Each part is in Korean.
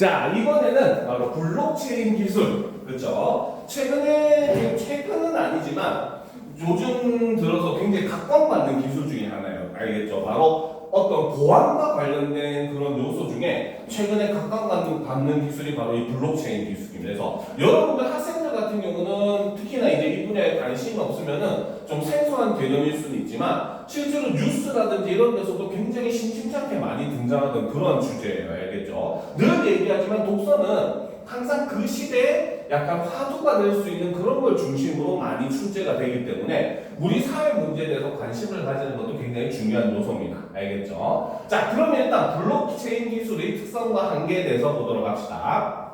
자, 이번에는 바로 블록체인 기술. 그렇죠? 최근은 아니지만 요즘 들어서 굉장히 각광받는 기술 중에 하나예요. 알겠죠? 바로 어떤 보안과 관련된 그런 요소 중에 최근에 각광받는 기술이 바로 이 블록체인 기술입니다. 그래서 여러분들 학생들 같은 경우는 특히나 이제 이 분야에 관심이 없으면은 좀 생소한 개념일 수는 있지만 실제로 뉴스라든지 이런 데서도 굉장히 심심찮게 많이 등장하는 그런 주제예요. 알겠죠? 늘 얘기하지만 독서는 항상 그 시대에 약간 화두가 될 수 있는 그런 걸 중심으로 많이 출제가 되기 때문에 우리 사회 문제에 대해서 관심을 가지는 것도 굉장히 중요한 요소입니다. 알겠죠? 자, 그러면 일단 블록체인 기술의 특성과 한계에 대해서 보도록 합시다.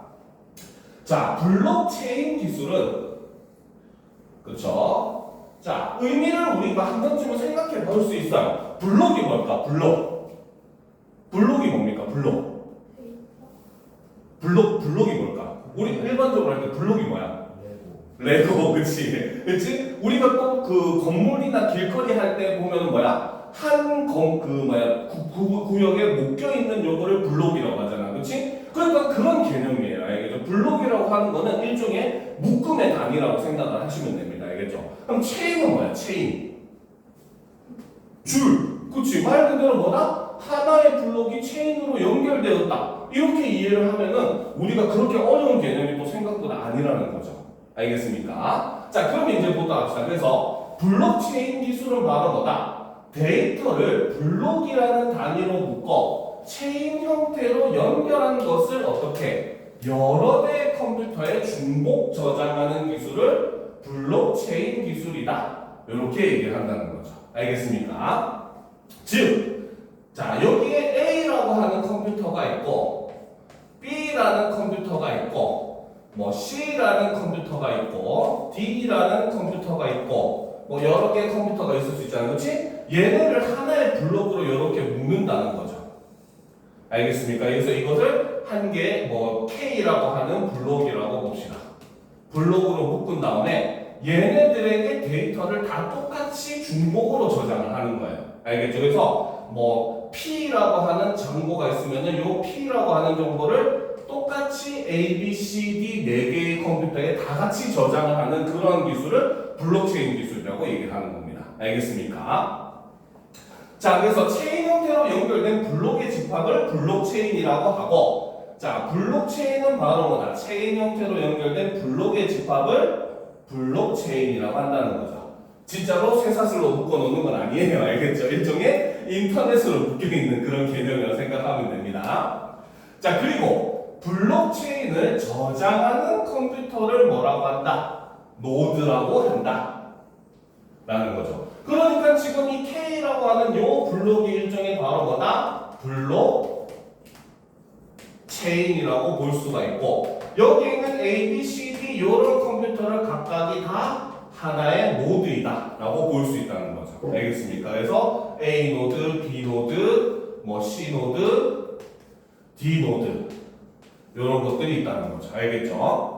자, 블록체인 기술은 그렇죠? 자, 의미를 우리가 한 번쯤은 생각해 볼 수 있어요. 블록이 뭘까? 블록이 뭡니까? 블록이 뭘까? 우리 일반적으로 할 때 블록이 뭐야? 레고, 그치? 우리가 또 그 건물이나 길거리 할 때 보면은 뭐야? 구역에 묶여 있는 요거를 블록이라고 하잖아, 그치? 그러니까 그런 개념이에요, 알겠죠? 블록이라고 하는 거는 일종의 묶음의 단위라고 생각을 하시면 됩니다, 알겠죠? 그럼 체인은 뭐야? 체인. 줄, 그치? 말 그대로 뭐다? 하나의 블록이 체인으로 연결되었다. 이렇게 이해를 하면은 우리가 그렇게 어려운 개념이 또 생각보다 아니라는 거죠. 알겠습니까? 자, 그럼 이제 보도록 합시다. 그래서 블록체인 기술은 바로 뭐다? 데이터를 블록이라는 단위로 묶어 체인 형태로 연결한 것을 어떻게? 여러 대의 컴퓨터에 중복 저장하는 기술을 블록체인 기술이다. 이렇게 얘기를 한다는 거죠. 알겠습니까? 즉, 자, 여기에 A라고 하는 컴퓨터가 있고 B라는 컴퓨터가 있고 뭐 C라는 컴퓨터가 있고 D라는 컴퓨터가 있고 뭐 여러 개의 컴퓨터가 있을 수 있잖아요. 그렇지? 얘네를 하나의 블록으로 이렇게 묶는다는 거죠. 알겠습니까? 그래서 이것을 한 개 뭐 K라고 하는 블록이라고 봅시다. 블록으로 묶은 다음에 얘네들에게 데이터를 다 똑같이 중복으로 저장을 하는 거예요. 알겠죠? 그래서 뭐 P라고 하는 정보가 있으면은 요 P라고 하는 정보를 똑같이 A, B, C, D 4개의 컴퓨터에 다 같이 저장을 하는 그런 기술을 블록체인 기술이라고 얘기하는 겁니다. 알겠습니까? 자, 그래서 체인 형태로 연결된 블록의 집합을 블록체인이라고 하고, 자, 블록체인은 바로 뭐다? 체인 형태로 연결된 블록의 집합을 블록체인이라고 한다는 거죠. 진짜로 쇠사슬로 묶어놓는 건 아니에요. 알겠죠? 일종의 인터넷으로 묶여있는 그런 개념이라고 생각하면 됩니다. 자, 그리고 블록체인을 저장하는 컴퓨터를 뭐라고 한다? 노드라고 한다. 라는 거죠. 그러니까 지금 이 K라고 하는 요 블록이 일종의 바로 뭐다? 블록체인이라고 볼 수가 있고 여기에 있는 A, B, C, D 요런 컴퓨터를 각각이 다 하나의 노드이다 라고 볼 수 있다는 거죠. 알겠습니까? 그래서 A 노드, B 노드, 뭐 C 노드, D 노드 이런 것들이 있다는 거죠. 알겠죠?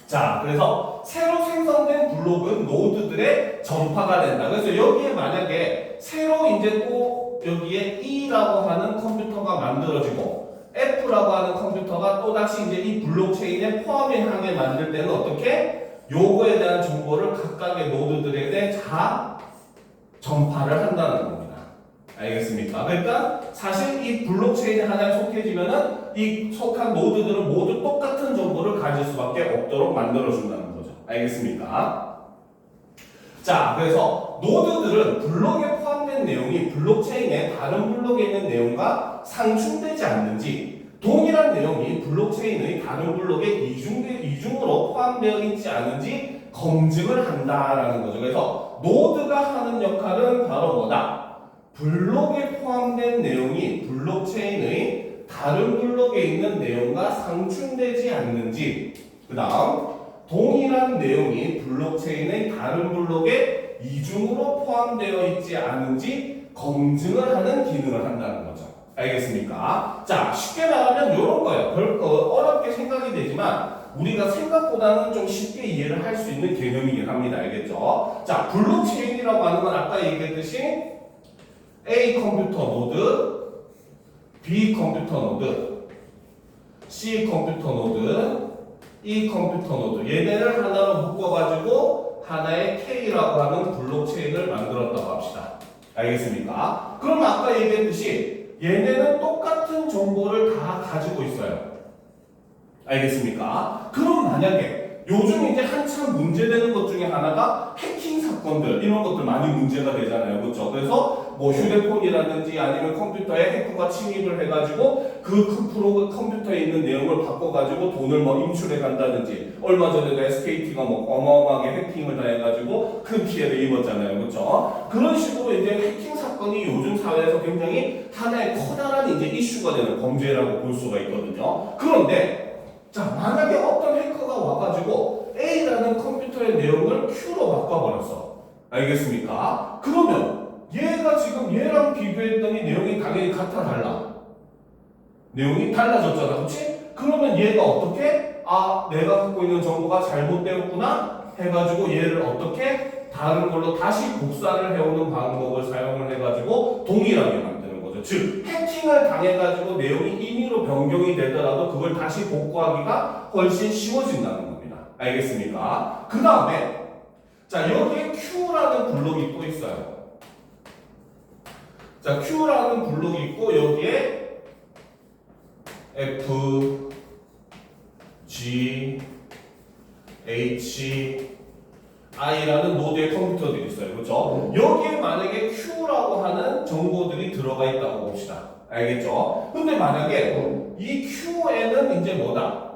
자, 그래서 새로 생성된 블록은 노드들의 전파가 된다. 그래서 여기에 만약에 새로 이제 또 여기에 E라고 하는 컴퓨터가 만들어지고 F라고 하는 컴퓨터가 또다시 이제 이 블록체인에 포함하게 만들 때는 어떻게? 요거에 대한 정보를 각각의 노드들에게 다 전파를 한다는 겁니다. 알겠습니까? 그러니까 사실 이 블록체인 하나에 속해지면은 이 속한 노드들은 모두 똑같은 정보를 가질 수밖에 없도록 만들어준다는 거죠. 알겠습니까? 자, 그래서 노드들은 블록에 포함된 내용이 블록체인의 다른 블록에 있는 내용과 상충되지 않는지 동일한 내용이 블록체인의 다른 블록에 이중으로 포함되어 있지 않은지 검증을 한다라는 거죠. 그래서 노드가 하는 역할은 바로 뭐다? 블록에 포함된 내용이 블록체인의 다른 블록에 있는 내용과 상충되지 않는지, 그 다음 동일한 내용이 블록체인의 다른 블록에 이중으로 포함되어 있지 않은지 검증을 하는 기능을 한다는 거죠. 알겠습니까? 자, 쉽게 말하면 이런 거예요. 별거 어렵게 생각이 되지만 우리가 생각보다는 좀 쉽게 이해를 할 수 있는 개념이긴 합니다. 알겠죠? 자, 블록체인이라고 하는 건 아까 얘기했듯이 A 컴퓨터 노드, B 컴퓨터 노드, C 컴퓨터 노드, E 컴퓨터 노드 얘네를 하나로 묶어가지고 하나의 K라고 하는 블록체인을 만들었다고 합시다. 알겠습니까? 그럼 아까 얘기했듯이 얘네는 똑같은 정보를 다 가지고 있어요. 알겠습니까? 그럼 만약에 요즘 이제 한참 문제되는 것 중에 하나가 해킹 사건들 이런 것들 많이 문제가 되잖아요. 그렇죠? 그래서 뭐 휴대폰이라든지 아니면 컴퓨터에 해커가 침입을 해가지고 그 컴퓨터에 있는 내용을 바꿔가지고 돈을 뭐 인출해 간다든지 얼마 전에도 SKT가 뭐 어마어마하게 해킹을 다 해가지고 큰 피해를 입었잖아요. 그렇죠? 그런 식으로 이제 해킹 사건이 요즘 사회에서 굉장히 하나의 커다란 이제 이슈가 되는 범죄라고 볼 수가 있거든요. 그런데 자, 만약에 어떤 해커가 와가지고 A라는 컴퓨터의 내용을 Q로 바꿔버렸어. 알겠습니까? 그러면 얘가 지금 얘랑 비교했더니 내용이 당연히 같아 달라. 내용이 달라졌잖아. 그렇지? 그러면 얘가 어떻게? 아, 내가 갖고 있는 정보가 잘못되었구나 해가지고 얘를 어떻게? 다른 걸로 다시 복사를 해오는 방법을 사용을 해가지고 동일하게 만드는 거죠. 즉 해킹을 당해가지고 내용이 임의로 변경이 되더라도 그걸 다시 복구하기가 훨씬 쉬워진다는 겁니다. 알겠습니까? 그 다음에 자 여기에 Q라는 블록이 또 있어요. 자 Q라는 블록이 있고 여기에 F, G, H, I라는 노드의 컴퓨터들이 있어요. 그렇죠? 여기에 만약에 Q라고 하는 정보들이 들어가 있다고 봅시다. 알겠죠? 근데 만약에 이 Q에는 이제 뭐다?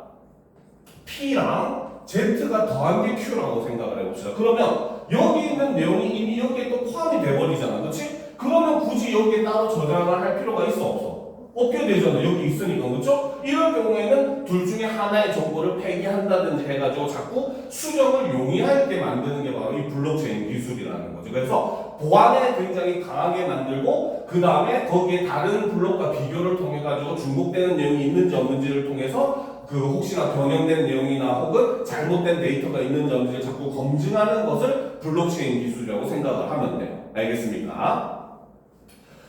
P랑 Z가 더한 게 Q라고 생각을 해봅시다. 그러면 여기 있는 내용이 이미 여기에 또 포함이 돼버리잖아. 그렇지? 그러면 굳이 여기에 따로 저장을 할 필요가 있어 없어? 없게 되잖아. 여기 있으니까. 그렇죠? 이럴 경우에는 둘 중에 하나의 정보를 폐기한다든지 해가지고 자꾸 수정을 용이하게 만드는 게 바로 이 블록체인 기술이라는 거죠. 그래서 보안에 굉장히 강하게 만들고 그 다음에 거기에 다른 블록과 비교를 통해 가지고 중복되는 내용이 있는지 없는지를 통해서 그 혹시나 변형된 내용이나 혹은 잘못된 데이터가 있는지 없는지를 자꾸 검증하는 것을 블록체인 기술이라고 생각을 하면 돼요. 알겠습니까?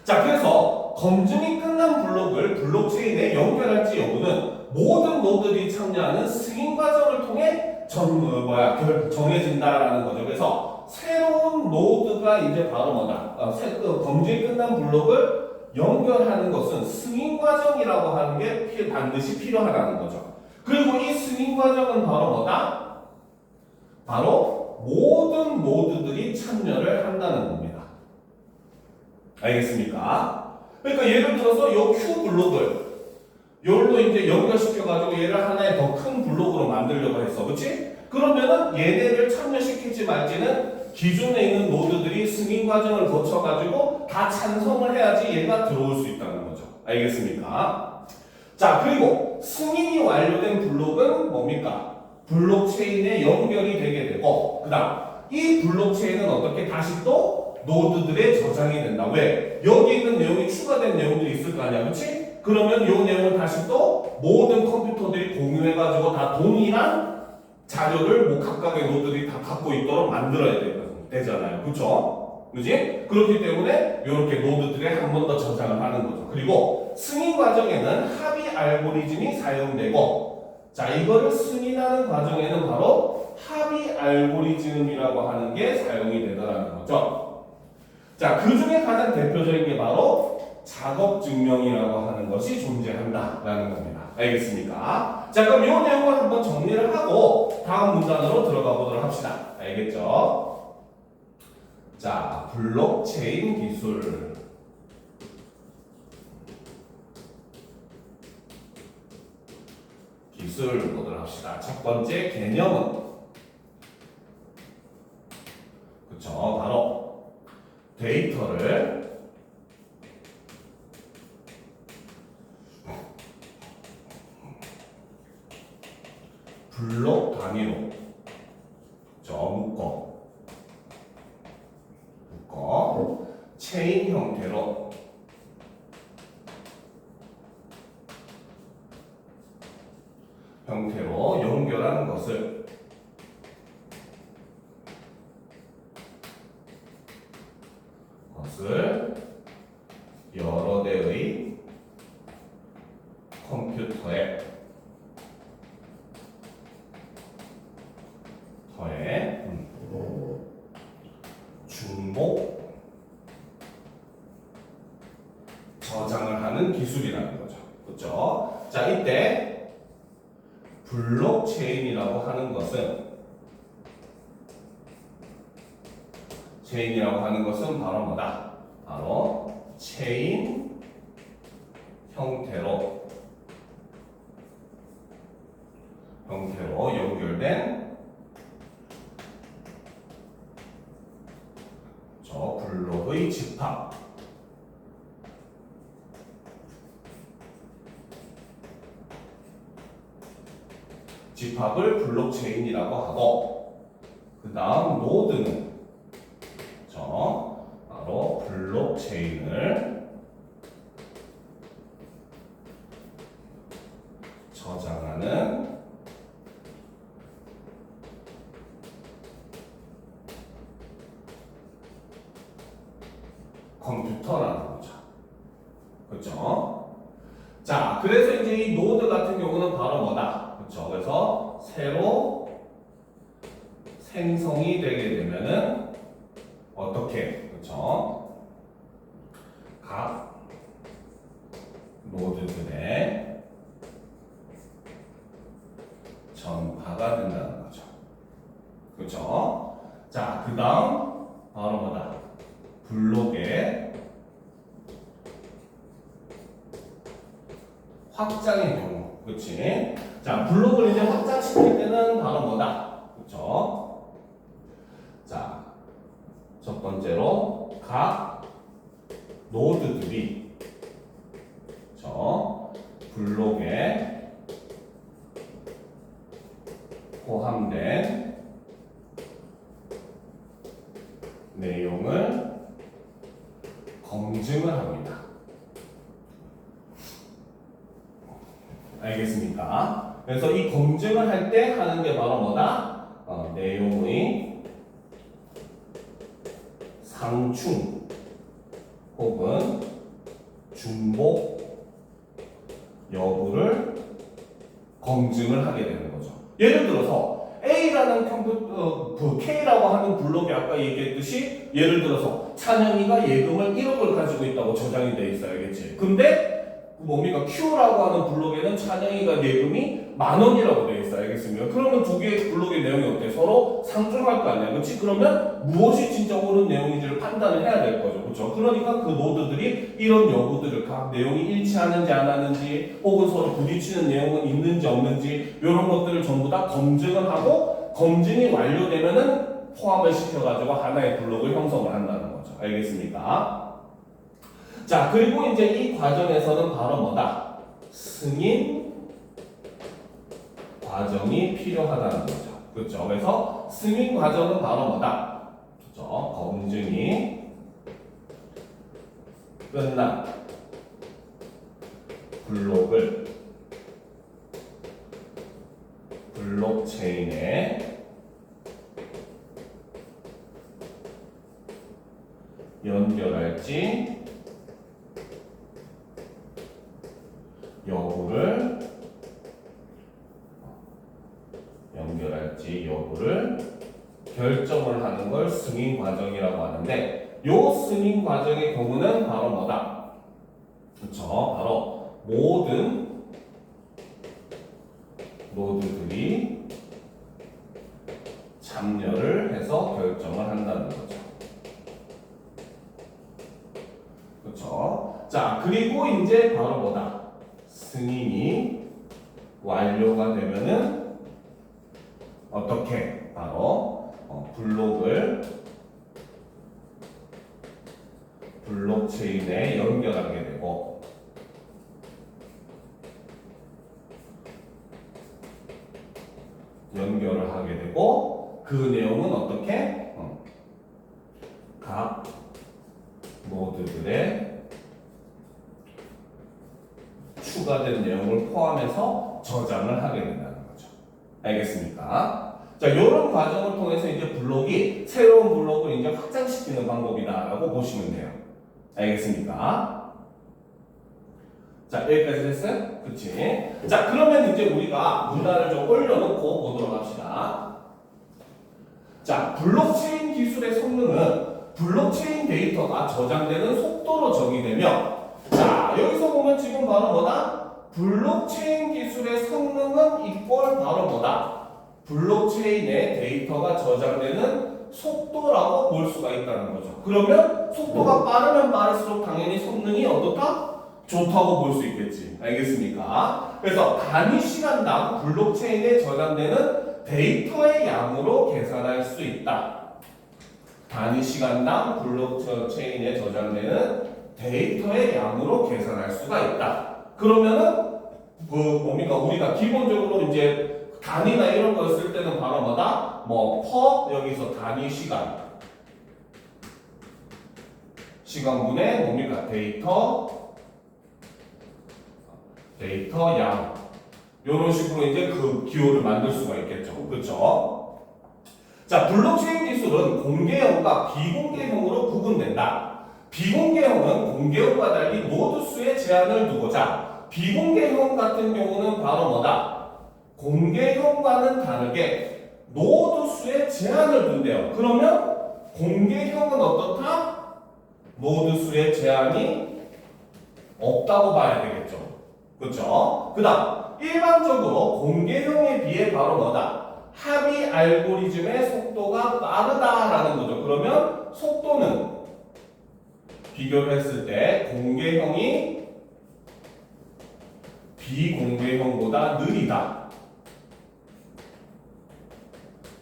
자, 그래서 검증이 끝난 블록을 블록체인에 연결할지 여부는 모든 노드들이 참여하는 승인 과정을 통해 정해진다라는 거죠. 그래서 새로운 노드가 이제 바로 뭐다? 검증이 끝난 블록을 연결하는 것은 승인 과정이라고 하는 게 반드시 필요하다는 거죠. 그리고 이 승인 과정은 바로 뭐다? 바로 모든 노드들이 참여를 한다는 겁니다. 알겠습니까? 그러니까 예를 들어서 이 Q 블록을 요걸로 이제 연결시켜가지고 얘를 하나의 더 큰 블록으로 만들려고 했어. 그치? 그러면은 얘네를 참여시킬지 말지는 기존에 있는 노드들이 승인 과정을 거쳐가지고 다 찬성을 해야지 얘가 들어올 수 있다는 거죠. 알겠습니까? 자, 그리고 승인이 완료된 블록은 뭡니까? 블록체인에 연결이 되게 되고, 그 다음, 이 블록체인은 어떻게 다시 또 노드들의 저장이 된다. 왜? 여기 있는 내용이 추가된 내용들이 있을 거 아니야. 그치? 그러면 이 내용을 다시 또 모든 컴퓨터들이 공유해가지고 다 동일한 자료를 뭐 각각의 노드들이 다 갖고 있도록 만들어야 되잖아요. 그쵸? 그지? 그렇기 때문에 이렇게 노드들에 한 번 더 저장을 하는 거죠. 그리고 승인 과정에는 합의 알고리즘이 사용되고, 자, 이거를 승인하는 과정에는 바로 합의 알고리즘이라고 하는 게 사용이 되더라는 거죠. 자, 그 중에 가장 대표적인 게 바로 작업 증명이라고 하는 것이 존재한다라는 겁니다. 알겠습니까? 자, 그럼 이 내용을 한번 정리를 하고 다음 문단으로 들어가 보도록 합시다. 알겠죠? 자, 블록체인 기술. 기술 보도록 합시다. 첫 번째 개념은 그쵸? 바로 데이터를 블록 단위로 묶어 체인 형태로 연결하는 것을 여러 대의 컴퓨터에 자, 이때 블록체인이라고 하는 것은 바로 뭐다? 바로 체인 형태로 연결된 저 블록의 집합을 블록체인이라고 하고, 그 다음 노드는 바로 블록체인을 저장하는 컴퓨터라는 거죠. 그렇죠? 자, 그래서 이제 이 노드 같은 경우는 바로 뭐다? 그렇죠? 그래서 새로 생성이 되게 되면은 어떻게? 그렇죠? 각 노드들의 전파가 된다는 거죠. 그렇죠? 자, 그 다음 바로 뭐다? 블록의 확장의 경우, 그렇지? 자, 블록을 이제 확장시킬 때는 바로 뭐다? 그렇죠? 자, 첫 번째로 각 노드들이 블록에 포함된 내용을 검증을 합니다. 알겠습니까? 그래서 이 검증을 할 때 하는 게 바로 뭐다? 내용의 상충 혹은 중복 여부를 검증을 하게 되는 거죠. 예를 들어서 A라는 K라고 하는 블록이 아까 얘기했듯이, 예를 들어서 찬영이가 예금을 1억을 가지고 있다고 저장이 돼 있어야겠지. 근데 뭡니까? Q라고 하는 블록에는 찬영이가 예금이 10,000원이라고 되어 있어. 알겠습니까? 그러면 두 개의 블록의 내용이 어때? 서로 상충할 거 아니야. 그렇지? 그러면 무엇이 진짜 옳은 내용인지를 판단을 해야 될 거죠. 그렇죠? 그러니까 그 노드들이 이런 여부들을, 각 내용이 일치하는지 안 하는지, 혹은 서로 부딪히는 내용은 있는지 없는지, 이런 것들을 전부 다 검증을 하고, 검증이 완료되면은 포함을 시켜가지고 하나의 블록을 형성을 한다는 거죠. 알겠습니까? 자, 그리고 이제 이 과정에서는 바로 뭐다? 승인 과정이 필요하다는 거죠. 그렇죠? 그래서 승인 과정은 바로 뭐다? 그렇죠? 검증이 끝난 블록을 블록체인에 연결할지 여부를 결정을 하는 걸 승인 과정이라고 하는데, 요 승인 과정의 경우는 바로 뭐다? 그렇죠? 바로 모든 노드들이 참여를 해서 결정을 한다는 거죠. 그렇죠? 자, 그리고 이제 바로 뭐다? 승인이 완료가 되면은 어떻게? 바로 블록을 블록체인에 연결하게 되고, 연결을 하게 되고, 그 내용은 어떻게? 각 노드들의 추가된 내용을 포함해서 저장을 하게 된다는 거죠. 알겠습니까? 자, 이런 과정을 통해서 이제 블록이 새로운 블록을 이제 확장시키는 방법이다라고 보시면 돼요. 알겠습니까? 자, 여기까지 됐어요? 그치? 자, 그러면 이제 우리가 문단을 좀 올려놓고 보도록 합시다. 자, 블록체인 기술의 성능은 블록체인 데이터가 저장되는 속도로 정의되며, 자, 여기서 보면 지금 바로 뭐다? 블록체인 기술의 성능은 이꼴 바로 뭐다? 블록체인에 데이터가 저장되는 속도라고 볼 수가 있다는 거죠. 그러면 속도가 빠르면 빠를수록 당연히 성능이 어떻다? 좋다고 볼 수 있겠지. 알겠습니까? 그래서 단위 시간당 블록체인에 저장되는 데이터의 양으로 계산할 수 있다. 단위 시간당 블록체인에 저장되는 데이터의 양으로 계산할 수가 있다. 그러면은 우리가 기본적으로 이제 단위나 이런 걸 쓸 때는 바로 뭐다? 여기서 단위 시간분의 데이터 양. 이런 식으로 이제 그 기호를 만들 수가 있겠죠. 그렇죠? 자, 블록체인 기술은 공개형과 비공개형으로 구분된다. 비공개형은 공개형과 달리 노드 수의 제한을 두고자, 비공개형 같은 경우는 바로 뭐다? 공개형과는 다르게 노드 수의 제한을 둔대요. 그러면 공개형은 어떻다? 노드 수의 제한이 없다고 봐야 되겠죠. 그렇죠? 그 다음 일반적으로 공개형에 비해 바로 뭐다? 합의 알고리즘의 속도가 빠르다라는 거죠. 그러면 속도는 비교를 했을 때 공개형이 비공개형보다 느리다.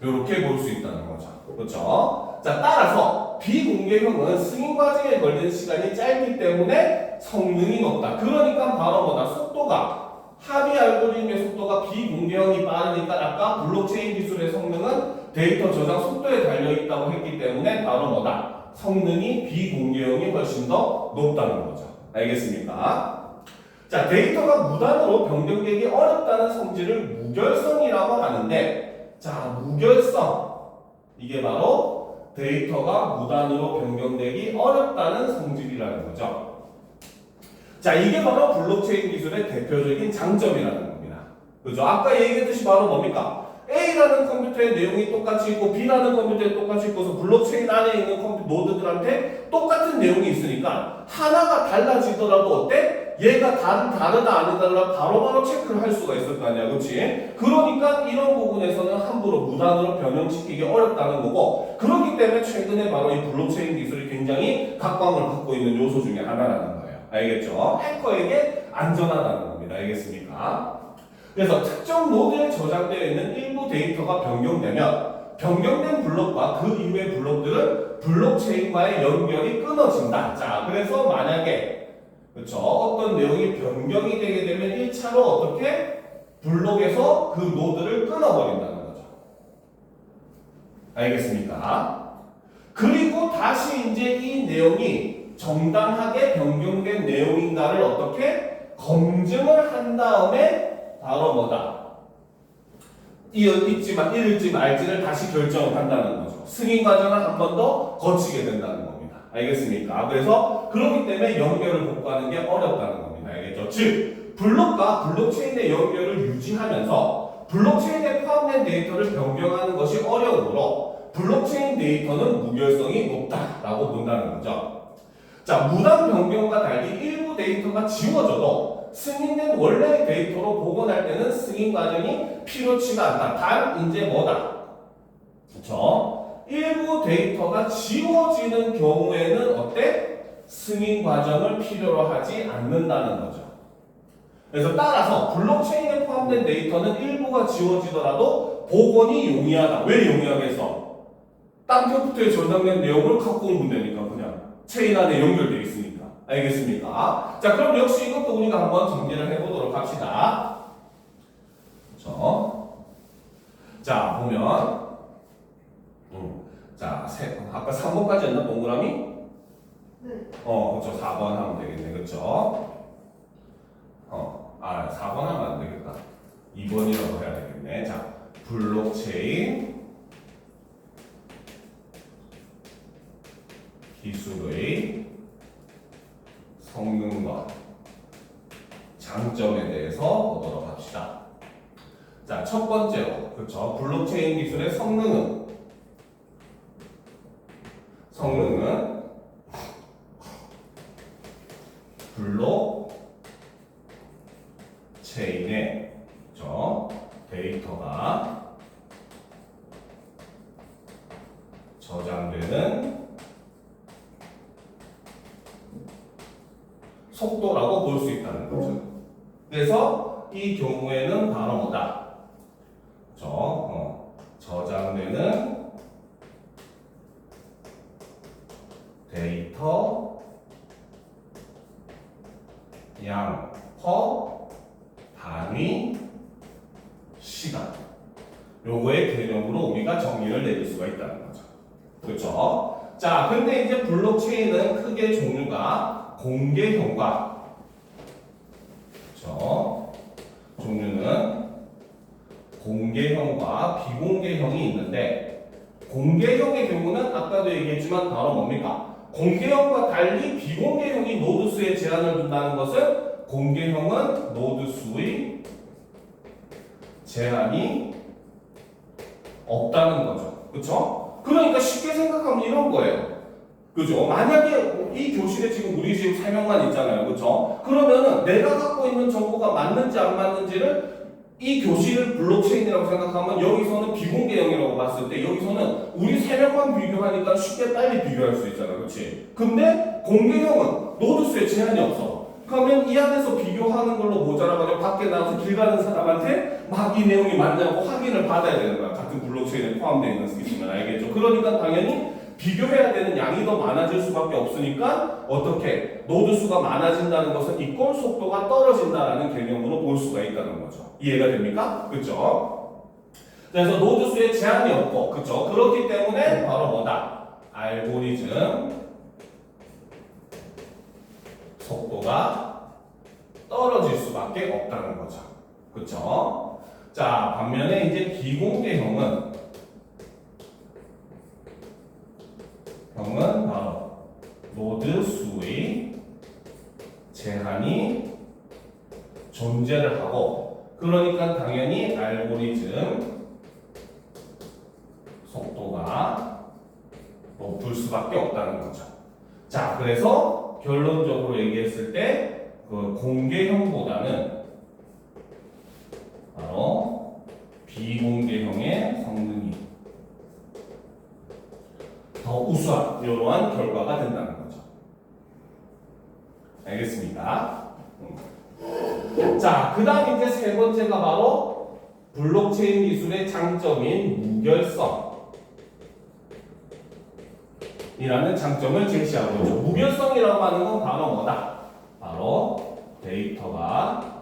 이렇게 볼 수 있다는 거죠. 그렇죠? 자, 따라서 비공개형은 승인 과정에 걸리는 시간이 짧기 때문에 성능이 높다. 그러니까 바로 뭐다? 속도가 합의 알고리즘의 속도가 비공개형이 빠르니까 아까 블록체인 기술의 성능은 데이터 저장 속도에 달려 있다고 했기 때문에 바로 뭐다? 성능이 비공개형이 훨씬 더 높다는 거죠. 알겠습니까? 자, 데이터가 무단으로 변경되기 어렵다는 성질을 무결성이라고 하는데, 자, 무결성. 이게 바로 데이터가 무단으로 변경되기 어렵다는 성질이라는 거죠. 자, 이게 바로 블록체인 기술의 대표적인 장점이라는 겁니다. 그죠? 아까 얘기했듯이 바로 뭡니까? A라는 컴퓨터의 내용이 똑같이 있고 B라는 컴퓨터에 똑같이 있고서 블록체인 안에 있는 컴퓨터 노드들한테 똑같은 내용이 있으니까 하나가 달라지더라도 어때? 얘가 다르다 아니다를 바로바로 체크를 할 수가 있을 거 아니야. 그렇지? 그러니까 이런 부분에서는 함부로 무단으로 변형시키기 어렵다는 거고, 그렇기 때문에 최근에 바로 이 블록체인 기술이 굉장히 각광을 받고 있는 요소 중에 하나라는 거예요. 알겠죠? 해커에게 안전하다는 겁니다. 알겠습니까? 그래서 특정 노드에 저장되어 있는 일부 데이터가 변경되면 변경된 블록과 그 이후의 블록들은 블록체인과의 연결이 끊어진다. 자, 그래서 만약에 그렇죠? 어떤 내용이 변경이 되게 되면 1차로 어떻게 블록에서 그 노드를 끊어버린다는 거죠. 알겠습니까? 그리고 다시 이제 이 내용이 정당하게 변경된 내용인가를 어떻게 검증을 한 다음에 바로 뭐다? 읽을지 말지를 다시 결정을 한다는 거죠. 승인 과정을 한 번 더 거치게 된다는 겁니다. 알겠습니까? 그래서 그렇기 때문에 연결을 복구하는 게 어렵다는 겁니다. 알겠죠? 즉, 블록과 블록체인의 연결을 유지하면서 블록체인에 포함된 데이터를 변경하는 것이 어려우므로 블록체인 데이터는 무결성이 높다라고 본다는 거죠. 자, 무단 변경과 달리 일부 데이터가 지워져도 승인된 원래의 데이터로 복원할 때는 승인 과정이 필요치가 않다. 단 이제 뭐다? 그렇죠? 일부 데이터가 지워지는 경우에는 어때? 승인 과정을 필요로 하지 않는다는 거죠. 그래서 따라서 블록체인에 포함된 데이터는 일부가 지워지더라도 복원이 용이하다. 왜 용이하겠어? 딴 컴퓨터에 저장된 내용을 갖고 오면 되니까 그냥 체인 안에 연결되어 있으니까. 알겠습니까? 자, 그럼 역시 이것도 우리가 한번 정리를 해보도록 합시다. 그렇죠? 자, 보면 자, 아까 3번까지였나 동그라미? 네. 그렇죠. 4번 하면 되겠네. 그렇죠? 4번 하면 안 되겠다. 2번이라고 해야 되겠네. 자, 블록체인 기술의 성능과 장점에 대해서 보도록 합시다. 자, 첫 번째로, 그렇죠. 블록체인 기술의 성능은 블록 블록체인에 데이터가 저장되는 속도라고 볼 수 있다는 거죠. 그래서 이 경우에는 바로 뭐다? 저장되는 데이터 양 퍼 단위 시간, 요거의 개념으로 우리가 정의를 내릴 수가 있다는 거죠. 그렇죠? 자, 근데 이제 블록체인은 크게 종류가 공개형과, 그렇죠? 종류는 공개형과 비공개형이 있는데, 공개형의 경우는 아까도 얘기했지만 바로 뭡니까? 공개형과 달리 비공개형이 노드 수에 제한을 둔다는 것은, 공개형은 노드 수의 제한이 없다는 거죠. 그렇죠? 그러니까 쉽게 생각하면 이런 거예요. 그죠? 만약에 이 교실에 지금 우리 지금 3명만 있잖아요. 그렇죠? 그러면은 내가 갖고 있는 정보가 맞는지 안 맞는지를 이 교실을 블록체인이라고 생각하면 여기서는 비공개형이라고 봤을 때 여기서는 우리 3명만 비교하니까 쉽게 빨리 비교할 수 있잖아. 그렇지? 근데 공개형은 노드 수에 제한이 없어. 그러면 이 안에서 비교하는 걸로 모자라가지고 밖에 나와서 길 가는 사람한테 막 이 내용이 맞냐고 확인을 받아야 되는 거야. 같은 블록체인에 포함되어 있는 수 있으면 알겠죠? 그러니까 당연히 비교해야 되는 양이 더 많아질 수밖에 없으니까 어떻게 노드 수가 많아진다는 것은 이꼴 속도가 떨어진다라는 개념으로 볼 수가 있다는 거죠. 이해가 됩니까? 그렇죠? 그래서 노드 수에 제한이 없고, 그렇죠? 그렇기 때문에 바로 뭐다? 알고리즘 속도가 떨어질 수밖에 없다는 거죠. 그렇죠? 자, 반면에 이제 비공개형은 바로 노드 수의 제한이 존재를 하고, 그러니까 당연히 알고리즘 속도가 높을 수밖에 없다는 거죠. 자, 그래서 결론적으로 얘기했을 때 그 공개형보다는 바로 비공개형의 성능이 더 우수한 이러한 결과가 된다는 거죠. 알겠습니까? 자, 그 다음 이제 세 번째가 바로 블록체인 기술의 장점인 무결성 이라는 장점을 제시하고 있죠. 무결성이라고 하는 건 바로 뭐다? 바로 데이터가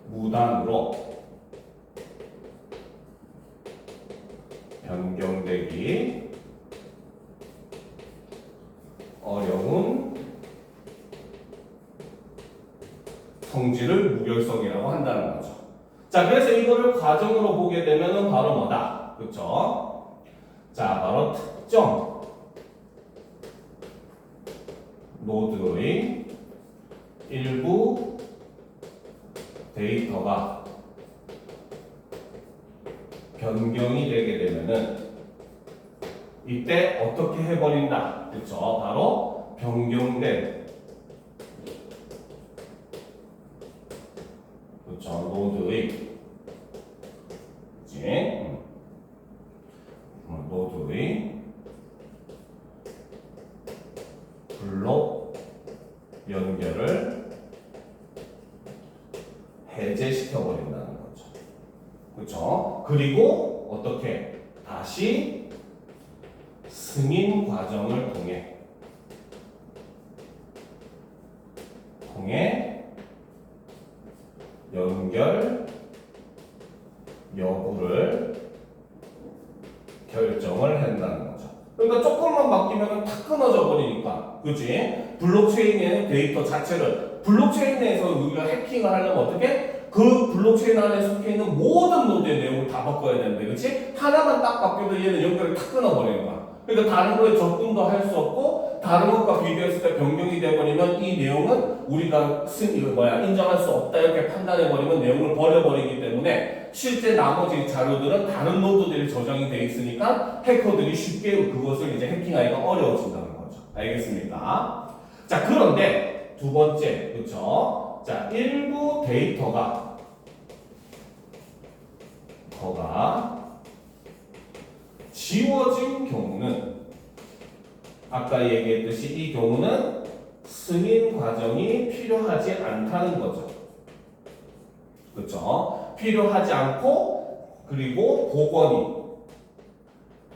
무단으로 변경되기 어려운 성질을 무결성이라고 한다는 거죠. 자, 그래서 이거를 과정으로 보게 되면은 바로 뭐다? 그렇죠? 자, 바로 특정 노드의 일부 데이터가 변경이 되게 되면은 이때 어떻게 해버린다? 그렇죠? 바로 변경된, 그렇죠? 노드의, 그치? 노드의 블록 연결을 해제시켜버린다는 거죠. 그렇죠? 그리고 어떻게 다시 승인 과정을 통해 연결 여부를 결정을 한다는 거죠. 그러니까 조금만 바뀌면 탁 끊어져 버리니까, 그렇지? 블록체인의 데이터 자체를 블록체인 내에서 우리가 해킹을 하려면 어떻게? 그 블록체인 안에 속해 있는 모든 노드의 내용을 다 바꿔야 되는데, 그렇지? 하나만 딱 바뀌어도 얘는 연결을 탁 끊어버리는 거야. 그러니까 다른 거에 접근도 할 수 없고 다른 것과 비교했을 때 변경이 되어버리면 이 내용은 우리가 인정할 수 없다 이렇게 판단해버리면 내용을 버려버리기 때문에 실제 나머지 자료들은 다른 노드들이 저장이 돼 있으니까 해커들이 쉽게 그것을 이제 해킹하기가 어려워진다는 거죠. 알겠습니까? 자, 그런데 두 번째, 그렇죠? 자, 일부 데이터가 지워진 경우는 아까 얘기했듯이 이 경우는 승인 과정이 필요하지 않다는 거죠. 그렇죠? 필요하지 않고 그리고 복원이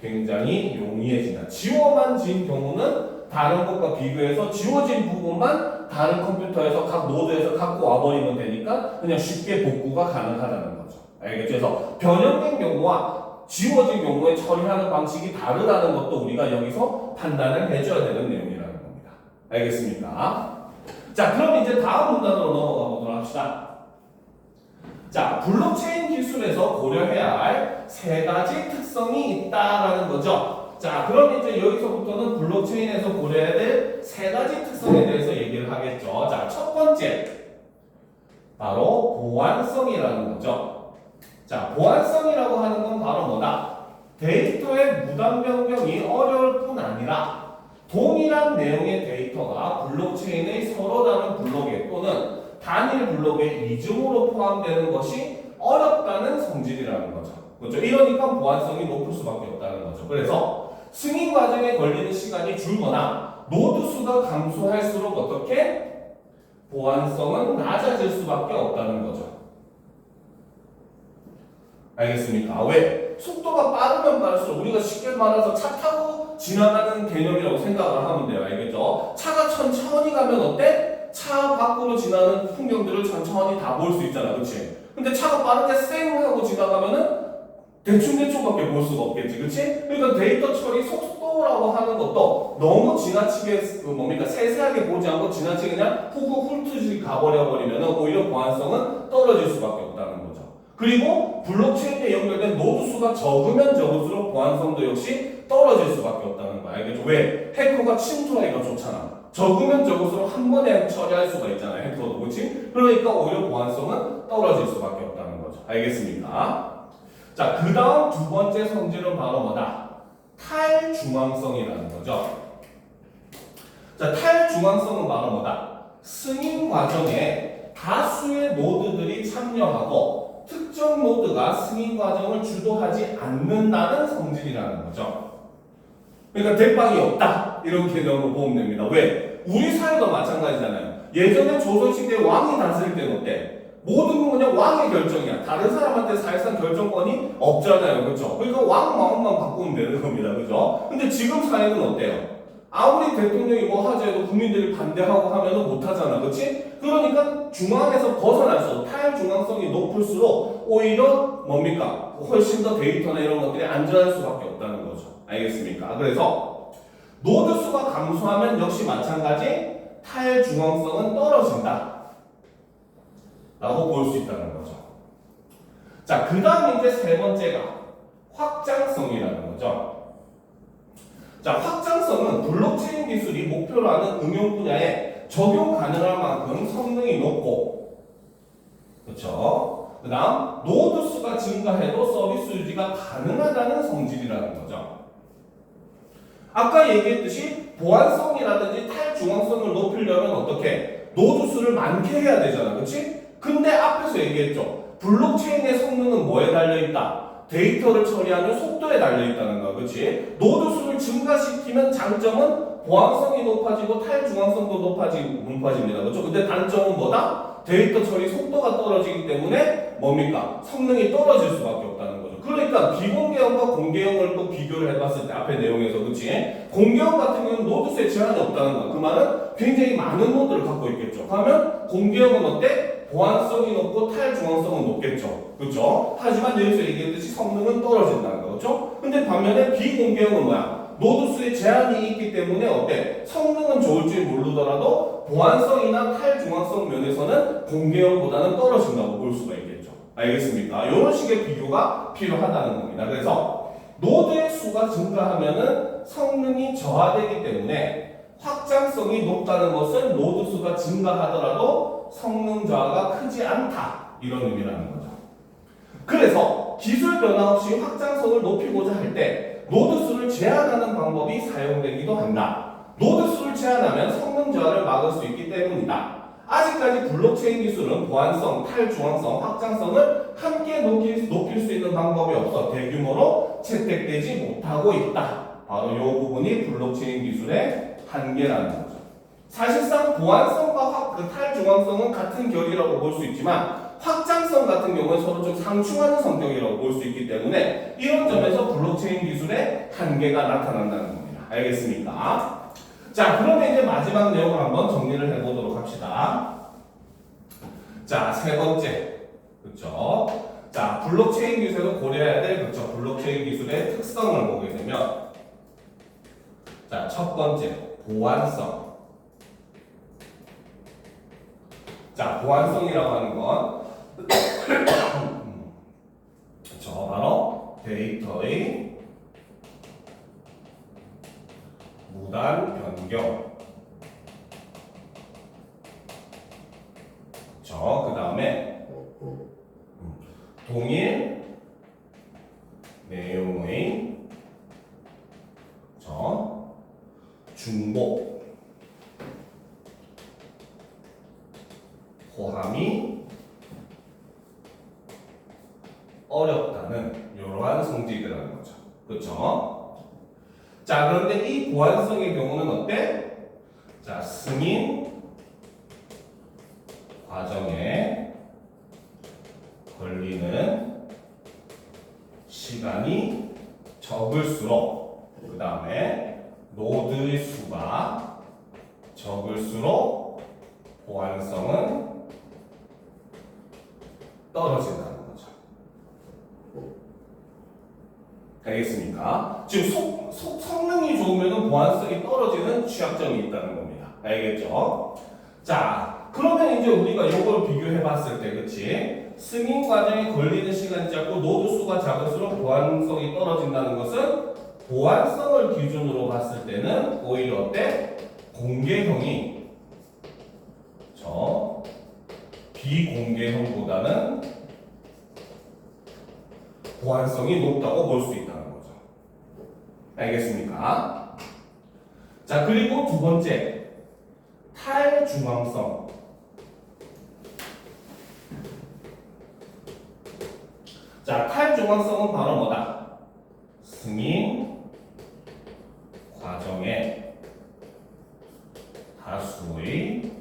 굉장히 용이해진다. 지워만 진 경우는 다른 것과 비교해서 지워진 부분만 다른 컴퓨터에서 각 노드에서 갖고 와버리면 되니까 그냥 쉽게 복구가 가능하다는 거죠. 알겠죠? 그래서 변형된 경우와 지워진 경우에 처리하는 방식이 다르다는 것도 우리가 여기서 판단을 해줘야 되는 내용이라는 겁니다. 알겠습니까? 자, 그럼 이제 다음 문단으로 넘어가 보도록 합시다. 자, 블록체인 기술에서 고려해야 할 세 가지 특성이 있다라는 거죠. 자, 그럼 이제 여기서부터는 블록체인에서 고려해야 될 세 가지 특성에 대해서 얘기를 하겠죠. 자, 첫 번째, 바로 보안성이라는 거죠. 자, 보안성이라고 하는 건 바로 뭐다? 데이터의 무단 변경이 어려울 뿐 아니라 동일한 내용의 데이터가 블록체인의 서로 다른 블록에 또는 단일 블록에 이중으로 포함되는 것이 어렵다는 성질이라는 거죠. 그렇죠? 이러니까 보안성이 높을 수밖에 없다는 거죠. 그래서 승인 과정에 걸리는 시간이 줄거나 노드 수가 감소할수록 어떻게? 보안성은 낮아질 수밖에 없다는 거죠. 알겠습니까? 왜? 속도가 빠르면 빠를수록 우리가 쉽게 말해서 차 타고 지나가는 개념이라고 생각을 하면 돼요. 알겠죠? 차가 천천히 가면 어때? 차 밖으로 지나는 풍경들을 천천히 다 볼 수 있잖아. 그치? 근데 차가 빠르게 쌩 하고 지나가면은 대충밖에 볼 수가 없겠지. 그치? 그러니까 데이터 처리 속도라고 하는 것도 너무 지나치게 세세하게 보지 않고 지나치게 그냥 훅훅 훑듯이 가버려버리면은 오히려 보안성은 떨어질 수밖에 없다는 거죠. 그리고 블록체인에 연결된 노드 수가 적으면 적을수록 보안성도 역시 떨어질 수밖에 없다는 거야. 알겠죠? 왜? 해커가 침투하기가 좋잖아. 적으면 적을수록 한 번에 처리할 수가 있잖아요. 해커도. 그렇지? 그러니까 오히려 보안성은 떨어질 수밖에 없다는 거죠. 알겠습니까? 자, 그 다음 두 번째 성질은 바로 뭐다? 탈중앙성이라는 거죠. 자, 탈중앙성은 바로 뭐다? 승인 과정에 다수의 노드들이 참여하고 특정 노드가 승인 과정을 주도하지 않는다는 성질이라는 거죠. 그러니까 대빵이 없다 이런 개념으로 보면 됩니다. 왜? 우리 사회도 마찬가지잖아요. 예전에 조선시대 왕이 다스릴 때는 어때? 모든 건 그냥 왕의 결정이야. 다른 사람한테 사실상 결정권이 없잖아요. 그렇죠? 그러니까 왕 마음만 바꾸면 되는 겁니다. 그렇죠? 근데 지금 사회는 어때요? 아무리 대통령이 뭐 하자해도 국민들이 반대하고 하면은 못하잖아. 그렇지? 그러니까 중앙에서 벗어나서 탈중앙성이 높을수록 오히려 뭡니까? 훨씬 더 데이터나 이런 것들이 안전할 수밖에 없다는 거죠. 알겠습니까? 그래서 노드 수가 감소하면 역시 마찬가지 탈중앙성은 떨어진다 라고 볼 수 있다는 거죠. 자, 그 다음 이제 세 번째가 확장성이라는 거죠. 자, 확장성은 블록체인 기술이 목표로 하는 응용 분야에 적용 가능할 만큼 성능이 높고, 그렇죠? 그 다음 노드 수가 증가해도 서비스 유지가 가능하다는 성질이라는 거죠. 아까 얘기했듯이 보안성이라든지 탈중앙성을 높이려면 어떻게? 노드 수를 많게 해야 되잖아. 그렇지? 근데 앞에서 얘기했죠. 블록체인의 성능은 뭐에 달려있다? 데이터를 처리하는 속도에 달려있다는 거야. 그렇지? 노드 수를 증가시키면 장점은 보안성이 높아지고 탈중앙성도 높아집니다. 그렇죠? 근데 단점은 뭐다? 데이터 처리 속도가 떨어지기 때문에 뭡니까? 성능이 떨어질 수밖에 없다는 거죠. 그러니까 비공개형과 공개형을 또 비교를 해봤을 때 앞에 내용에서 그렇지? 공개형 같은 경우는 노드수에 제한이 없다는 거야. 그 말은 굉장히 많은 노드를 갖고 있겠죠. 그러면 공개형은 어때? 보안성이 높고 탈중앙성은 높겠죠. 그렇죠? 하지만 여기서 얘기했듯이 성능은 떨어진다는 거죠. 근데 반면에 비공개형은 뭐야? 노드 수에 제한이 있기 때문에 어때? 성능은 좋을지 모르더라도 보안성이나 탈중앙성 면에서는 공개형보다는 떨어진다고 볼 수가 있겠죠. 알겠습니까? 이런 식의 비교가 필요하다는 겁니다. 그래서 노드의 수가 증가하면은 성능이 저하되기 때문에 확장성이 높다는 것은 노드 수가 증가하더라도 성능 저하가 크지 않다 이런 의미라는 거죠. 그래서 기술 변화 없이 확장성을 높이고자 할 때 노드 수를 제한하는 방법이 사용되기도 한다. 노드 수를 제한하면 성능 저하를 막을 수 있기 때문이다. 아직까지 블록체인 기술은 보안성, 탈중앙성, 확장성을 함께 높일 수 있는 방법이 없어 대규모로 채택되지 못하고 있다. 바로 이 부분이 블록체인 기술의 한계라는 거죠. 사실상 보안성과 탈중앙성은 같은 결이라고 볼 수 있지만 확장성 같은 경우는 서로 좀 상충하는 성격이라고 볼 수 있기 때문에 이런 점에서 블록체인 기술의 한계가 나타난다는 겁니다. 알겠습니까? 자, 그러면 이제 마지막 내용을 한번 정리를 해보도록 합시다. 자, 세 번째. 그렇죠? 자, 블록체인 기술에서 고려해야 될 그렇죠? 블록체인 기술의 특성을 보게 되면 자, 첫 번째, 보안성. 자, 보안성이라고 하는 건 그렇죠? 바로 데이터의 무단 변경. 그렇죠? 그 다음에 동일 내용의 그렇죠? 중복 포함이 어렵다는 이러한 성질이라는 거죠. 그렇죠? 자, 그런데 이 보안성의 경우는 어때? 자, 승인 과정에 걸리는 시간이 적을수록 그 다음에 노드의 수가 적을수록 보안성은 떨어진다는 거죠. 알겠습니까? 지금 성능이 좋으면 보안성이 떨어지는 취약점이 있다는 겁니다. 알겠죠? 자, 그러면 이제 우리가 이걸 비교해 봤을 때, 그치? 승인 과정에 걸리는 시간이 작고 노드 수가 작을수록 보안성이 떨어진다는 것은 보안성을 기준으로 봤을 때는 오히려 어때? 공개형이 비공개형보다는 보안성이 높다고 볼 수 있다는 거죠. 알겠습니까? 자, 그리고 두 번째, 탈중앙성. 자, 탈중앙성은 바로 뭐다? 승인 과정에 다수의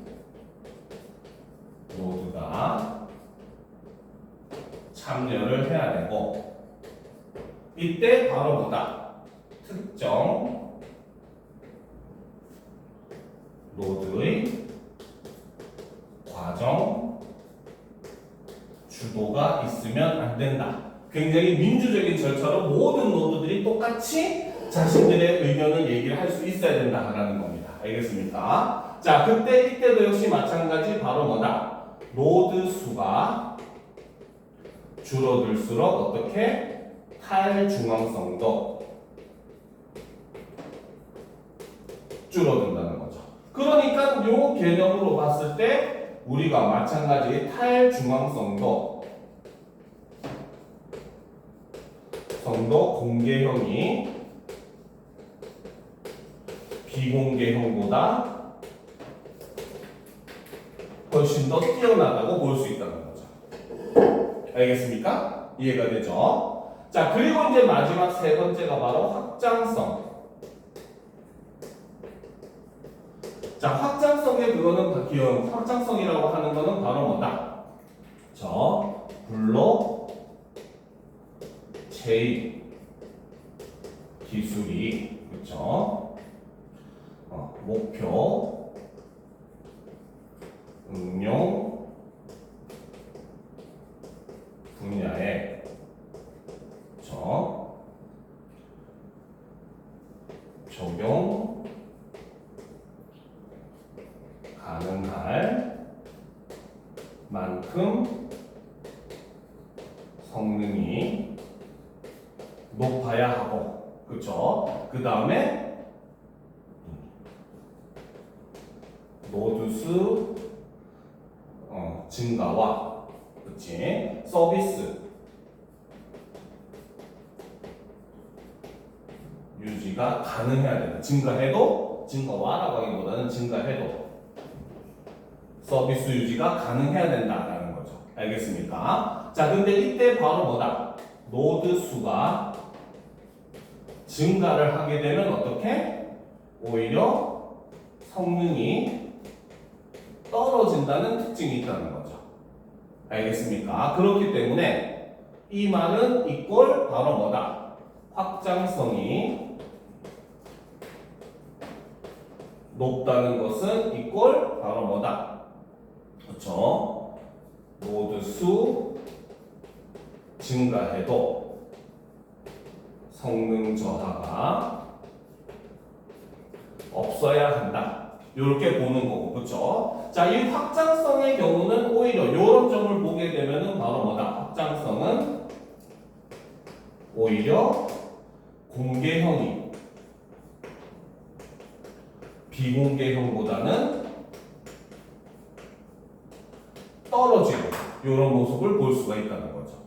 노드가 참여를 해야 되고 이때 바로 뭐다? 특정 노드의 과정 주도가 있으면 안 된다. 굉장히 민주적인 절차로 모든 노드들이 똑같이 자신들의 의견을 얘기를 할 수 있어야 된다라는 겁니다. 알겠습니까? 자, 이때도 역시 마찬가지 바로 뭐다? 노드 수가 줄어들수록 어떻게? 탈중앙성도 줄어든다는 거죠. 그러니까 이 개념으로 봤을 때 우리가 마찬가지 탈중앙성도 공개형이 비공개형보다 훨씬 더 뛰어나다고 볼 수 있다는 거죠. 알겠습니까? 이해가 되죠? 자, 그리고 이제 마지막 세 번째가 바로 확장성. 자, 확장성이라고 하는 거는 바로 뭐다? 블록체인 기술이 그렇죠? 목표 응용 분야에 적용 가능할 만큼 성능이 높아야 하고, 그렇죠? 그 다음에 노드수 증가와, 그렇지? 서비스 유지가 가능해야 된다. 증가와라고 하기보다는 증가해도 서비스 유지가 가능해야 된다라는 거죠. 알겠습니까? 자, 근데 이때 바로 뭐다? 노드 수가 증가를 하게 되면 어떻게? 오히려 성능이 떨어진다는 특징이 있다는 거죠. 알겠습니까? 그렇기 때문에 이 말은 이꼴 바로 뭐다? 확장성이 높다는 것은 이꼴 바로 뭐다? 그렇죠? 노드 수 증가해도 성능 저하가 없어야 한다. 이렇게 보는 거고, 그렇죠? 자, 이 확장성의 경우는 오히려 이런 점을 보게 되면은 바로 뭐다? 확장성은 오히려 공개형이 비공개형보다는 떨어지고 이런 모습을 볼 수가 있다는 거죠.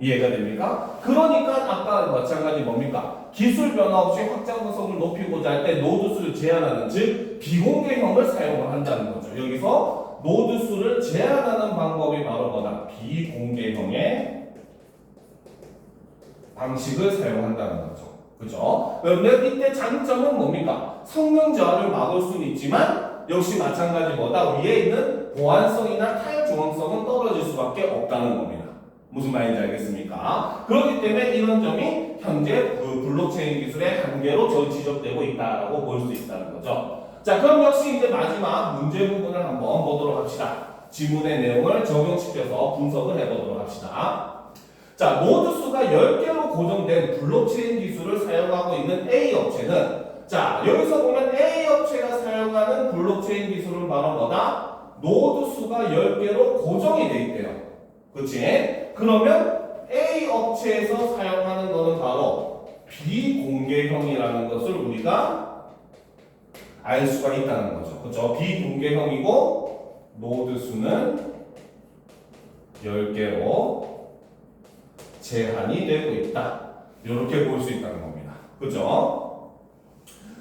이해가 됩니까? 그러니까 아까 마찬가지 뭡니까? 기술 변화 없이 확장성을 높이고자 할 때 노드 수를 제한하는, 즉 비공개형을 사용을 한다는 거죠. 여기서 노드 수를 제한하는 방법이 바로 뭐다? 비공개형의 방식을 사용한다는 거죠. 그죠? 그런데 이때 장점은 뭡니까? 성능 저하를 막을 수는 있지만 역시 마찬가지 뭐다? 위에 있는 보안성이나 탈중앙성은 떨어질 수밖에 없다는 겁니다. 무슨 말인지 알겠습니까? 그렇기 때문에 이런 점이 현재 그 블록체인 기술의 한계로 지적되고 있다라고 볼 수 있다는 거죠. 자, 그럼 역시 이제 마지막 문제 부분을 한번 보도록 합시다. 지문의 내용을 적용시켜서 분석을 해보도록 합시다. 자, 노드 수가 10개로 고정된 블록체인 기술을 사용하고 있는 A 업체는, 자, 여기서 보면 A 업체가 사용하는 블록체인 기술은 바로 뭐다? 노드 수가 10개로 고정이 돼 있대요. 그치? 그러면 A 업체에서 사용하는 것은 바로 비공개형이라는 것을 우리가 알 수가 있다는 거죠. 그쵸? 비공개형이고 노드 수는 10개로 제한이 되고 있다. 이렇게 볼 수 있다는 겁니다. 그죠?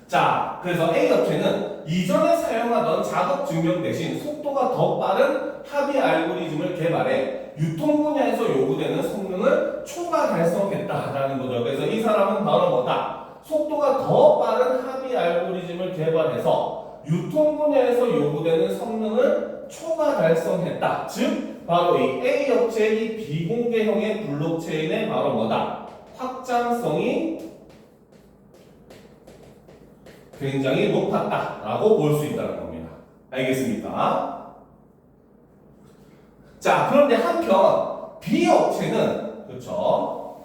자, 그래서 A 업체는 이전에 사용하던 작업 증명 대신 속도가 더 빠른 합의 알고리즘을 개발해 유통 분야에서 요구되는 성능을 초과 달성했다라는 거죠. 그래서 이 사람은 바로 뭐다? 속도가 더 빠른 합의 알고리즘을 개발해서 유통 분야에서 요구되는 성능을 초과 달성했다. 즉 바로 이 A 업체의 이 비공개형의 블록체인의 바로 뭐다? 확장성이 굉장히 높았다라고 볼 수 있다는 겁니다. 알겠습니까? 자, 그런데 한편 B 업체는, 그렇죠?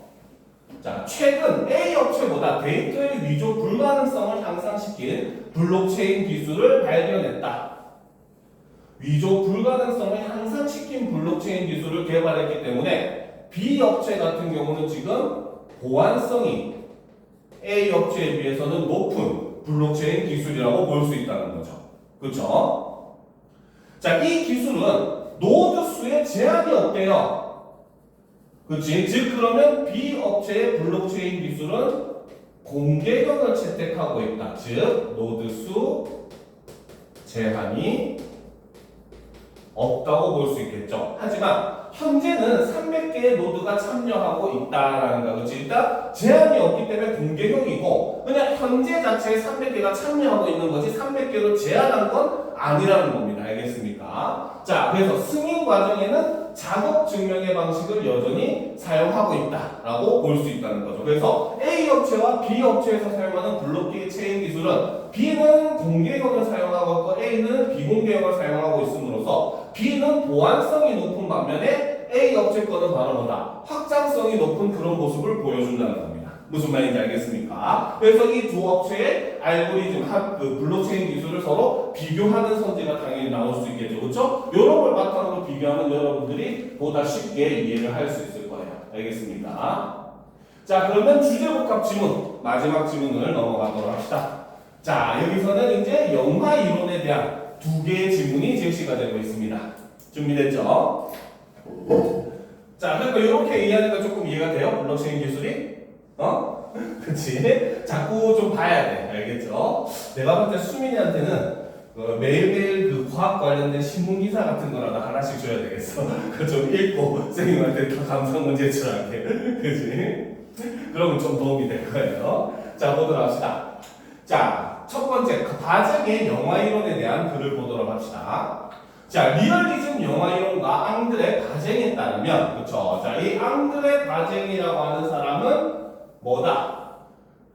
자, 최근 A 업체보다 데이터의 위조 불가능성을 향상시킨 블록체인 기술을 발견했다. 위조 불가능성을 향상시킨 블록체인 기술을 개발했기 때문에 B 업체 같은 경우는 지금 보안성이 A 업체에 비해서는 높은 블록체인 기술이라고 볼 수 있다는 거죠. 그렇죠? 자, 이 기술은 노드 수에 제한이 없대요. 그렇지? 즉 그러면 B 업체의 블록체인 기술은 공개형을 채택하고 있다. 즉 노드 수 제한이 없다고 볼 수 있겠죠. 하지만 현재는 300개의 노드가 참여하고 있다라는 거. 그렇지? 일단 제한이 없기 때문에 공개형이고 그냥 현재 자체에 300개가 참여하고 있는 거지 300개로 제한한 건 아니라는 겁니다. 알겠습니까? 자, 그래서 승인 과정에는 작업 증명의 방식을 여전히 사용하고 있다라고 볼 수 있다는 거죠. 그래서 A 업체와 B 업체에서 사용하는 블록체인 기술은 B는 공개형을 사용하고 있고 A는 비공개형을 사용하고 있음으로써 B는 보안성이 높은 반면에 A 업체 거는 바로 뭐다? 확장성이 높은 그런 모습을 보여준다는 겁니다. 무슨 말인지 알겠습니까? 그래서 이 두 업체의 알고리즘, 그 블록체인 기술을 서로 비교하는 선지가 당연히 나올 수 있겠죠. 그렇죠? 이런 걸 바탕으로 비교하면 여러분들이 보다 쉽게 이해를 할 수 있을 거예요. 알겠습니까? 자, 그러면 주제복합 지문, 마지막 지문을 넘어가도록 합시다. 자, 여기서는 이제 영화 이론에 대한 두 개의 지문이 제시가 되고 있습니다. 준비됐죠? 자, 그러니까 이렇게 이해하니까 조금 이해가 돼요? 블록체인 기술이? 그치? 자꾸 좀 봐야 돼. 알겠죠? 내가 볼 때 수민이한테는 매일매일 그 과학 관련된 신문 기사 같은 거라도 하나씩 줘야 되겠어. 그 좀 읽고 선생님한테 다 감상 문제 출하게. 그지? 그러면 좀 도움이 될 거예요. 자, 보도록 합시다. 자, 첫 번째, 바적의 영화 이론에 대한 글을 보도록 합시다. 자, 리얼리즘 영화 이론가 앙드레 바쟁에 따르면, 그쵸? 자, 이 앙드레 바쟁이라고 하는 사람은 뭐다?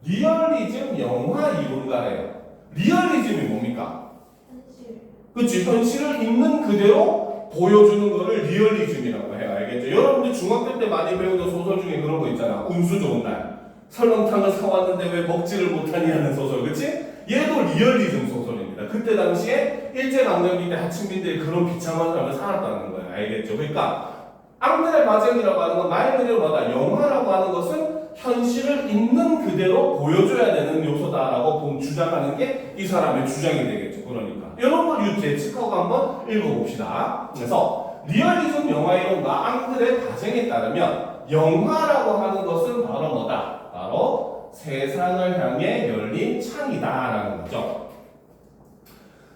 리얼리즘 영화 이론가래요. 리얼리즘이 뭡니까? 현실. 그치? 현실을 있는 그대로 보여주는 거를 리얼리즘이라고 해요. 알겠죠? 여러분들 중학교 때 많이 배우는 소설 중에 그런 거 있잖아. 운수 좋은 날. 설렁탕을 사왔는데 왜 먹지를 못하니 하는 소설, 그치? 얘도 리얼리즘 소설입니다. 그때 당시에 일제강점기 때 하층민들이 그런 비참한 삶을 살았다는 거예요. 알겠죠? 그러니까 앙드레 바쟁이라고 하는 건 말 그대로 뭐다? 영화라고 하는 것은 현실을 있는 그대로 보여줘야 되는 요소다라고 주장하는 게 이 사람의 주장이 되겠죠. 그러니까 이런 걸 예측하고 한번 읽어봅시다. 그래서 리얼리즘 영화 이론가 앙드레 바쟁에 따르면 영화라고 하는 것은 바로 뭐다? 바로 세상을 향해 열린 창이다라는 거죠.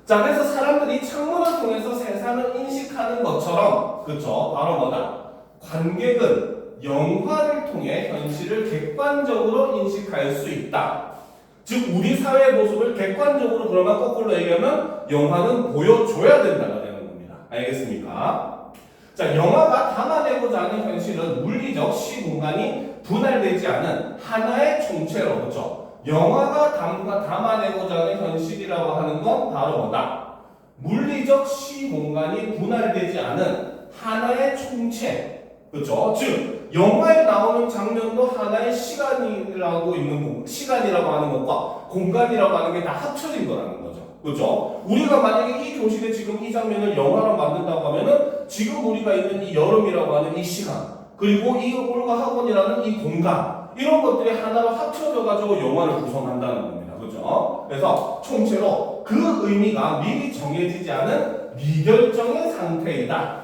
자, 그래서 사람들이 창문을 통해서 세상을 인식하는 것처럼, 그쵸? 바로 뭐다? 관객은 영화를 통해 현실을 객관적으로 인식할 수 있다. 즉, 우리 사회의 모습을 객관적으로 그러면 거꾸로 얘기하면 영화는 보여줘야 된다가 되는 겁니다. 알겠습니까? 자, 영화가 담아내고자 하는 현실은 물리적 시공간이 분할되지 않은 하나의 총체로, 그렇죠? 영화가 담아내고자 하는 현실이라고 하는 건 바로 뭐다? 물리적 시공간이 분할되지 않은 하나의 총체, 그렇죠? 즉 영화에 나오는 장면도 하나의 시간이라고 하는 것과 공간이라고 하는 게 다 합쳐진 거라는 거죠. 그렇죠? 우리가 만약에 이 교실에 지금 이 장면을 영화로 만든다고 하면은 지금 우리가 있는 이 여름이라고 하는 이 시간, 그리고 이 올가 학원이라는 이 공간, 이런 것들이 하나로 합쳐져 가지고 영화를 구성한다는 겁니다. 그렇죠? 그래서 총체로 그 의미가 미리 정해지지 않은 미결정의 상태이다.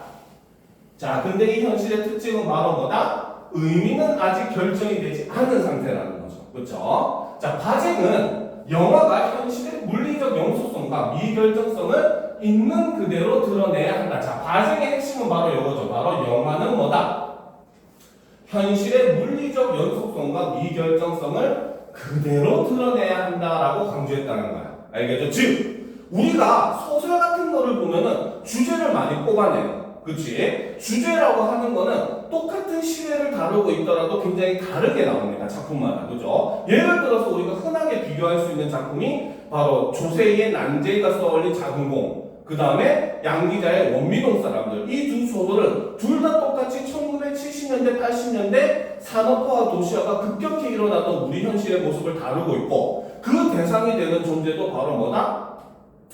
자, 근데 이 현실의 특징은 바로 뭐다? 의미는 아직 결정이 되지 않은 상태라는 거죠. 그렇죠? 자, 바쟁은 영화가 현실의 물리적 영속성과 미결정성을 있는 그대로 드러내야 한다. 자, 바쟁의 핵심은 바로 이거죠. 바로 영화는 뭐다? 현실의 물리적 연속성과 미결정성을 그대로 드러내야 한다라고 강조했다는 거야. 알겠죠? 즉, 우리가 소설 같은 거를 보면은 주제를 많이 뽑아내요. 그치? 주제라고 하는 거는 똑같은 시대를 다루고 있더라도 굉장히 다르게 나옵니다. 작품마다. 그죠? 예를 들어서 우리가 흔하게 비교할 수 있는 작품이 바로 조세희의 난제이가 써올린 작은 공, 그 다음에 양기자의 원미동 사람들. 이 두 소설은 둘 다 똑같이 1970년대, 80년대 산업화와 도시화가 급격히 일어나던 우리 현실의 모습을 다루고 있고, 그 대상이 되는 존재도 바로 뭐다?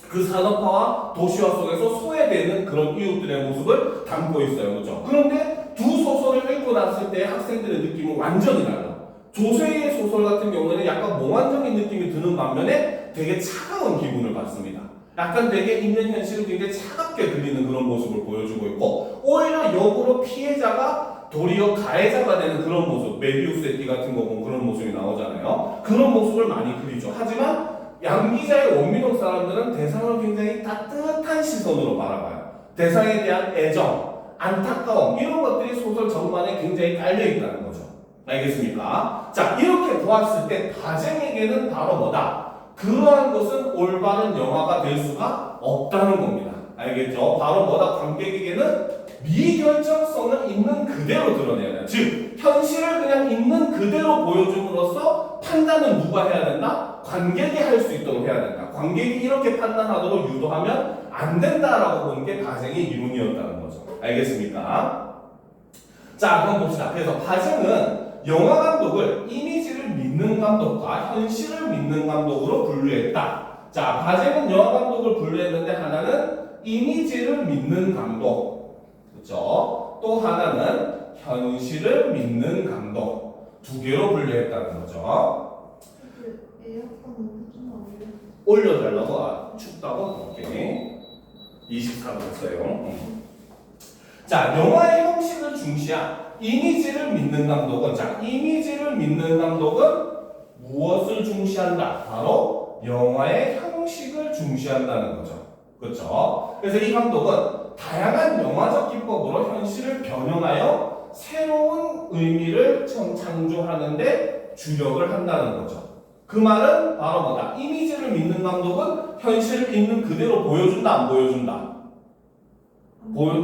그 산업화와 도시화 속에서 소외되는 그런 이웃들의 모습을 담고 있어요. 그렇죠? 그런데 두 소설을 읽고 났을 때 학생들의 느낌은 완전히 달라. 조세희의 소설 같은 경우는 약간 몽환적인 느낌이 드는 반면에 되게 차가운 기분을 받습니다. 약간 되게 있는 현실을 굉장히 차갑게 들리는 그런 모습을 보여주고 있고, 오히려 역으로 피해자가 도리어 가해자가 되는 그런 모습, 메비우스의 띠 같은 거 보면 그런 모습이 나오잖아요. 그런 모습을 많이 그리죠. 하지만 양기자의 원미동 사람들은 대상을 굉장히 따뜻한 시선으로 바라봐요. 대상에 대한 애정, 안타까움, 이런 것들이 소설 전반에 굉장히 깔려있다는 거죠. 알겠습니까? 자, 이렇게 보았을 때 바쟁에게는 바로 뭐다? 그러한 것은 올바른 영화가 될 수가 없다는 겁니다. 알겠죠? 바로 뭐다? 관객에게는 미결정성을 있는 그대로 드러내야 돼요. 즉, 현실을 그냥 있는 그대로 보여줌으로써 판단은 누가 해야 된다? 관객이 할 수 있도록 해야 된다. 관객이 이렇게 판단하도록 유도하면 안 된다라고 보는 게 바쟁의 이론이었다는 거죠. 알겠습니까? 자, 그럼 봅시다. 그래서 바쟁은 영화 감독을 이미지를 믿는 감독과 현실을 믿는 감독으로 분류했다. 자, 바쟁은 영화 감독을 분류했는데 하나는 이미지를 믿는 감독, 그렇죠? 또 하나는 현실을 믿는 감독, 두 개로 분류했다는 거죠. 에어컨 좀 올려달라고. 춥다고? 오케이. 24도 했어요. 자, 영화의 형식을 중시한 이미지를 믿는 감독은, 자, 이미지를 믿는 감독은 무엇을 중시한다? 바로 영화의 형식을 중시한다는 거죠. 그렇죠? 그래서 이 감독은 다양한 영화적 기법으로 현실을 변형하여 새로운 의미를 창조하는데 주력을 한다는 거죠. 그 말은 바로 뭐다? 이미지를 믿는 감독은 현실을 있는 그대로 보여준다, 안 보여준다?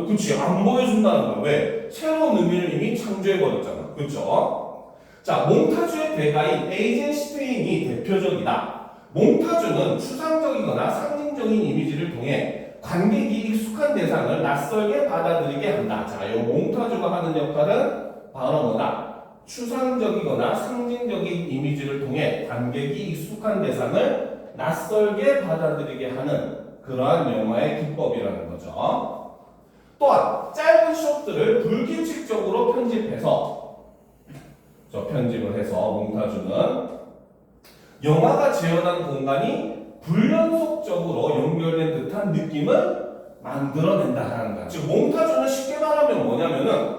그치, 안 보여준다는 거야. 왜? 새로운 의미를 이미 창조해버렸잖아. 그쵸? 자, 몽타주의 대가인 에이젠슈테인이 대표적이다. 몽타주는 추상적이거나 상징적인 이미지를 통해 관객이 익숙한 대상을 낯설게 받아들이게 한다. 자, 이 몽타주가 하는 역할은 바로 뭐다? 추상적이거나 상징적인 이미지를 통해 관객이 익숙한 대상을 낯설게 받아들이게 하는 그러한 영화의 기법이라는 거죠. 또한 짧은 숏들을 불규칙적으로 편집을 해서 몽타주는 영화가 재현한 공간이 불연속적으로 연결된 듯한 느낌을 만들어낸다는 거야. 즉 몽타주는 쉽게 말하면 뭐냐면은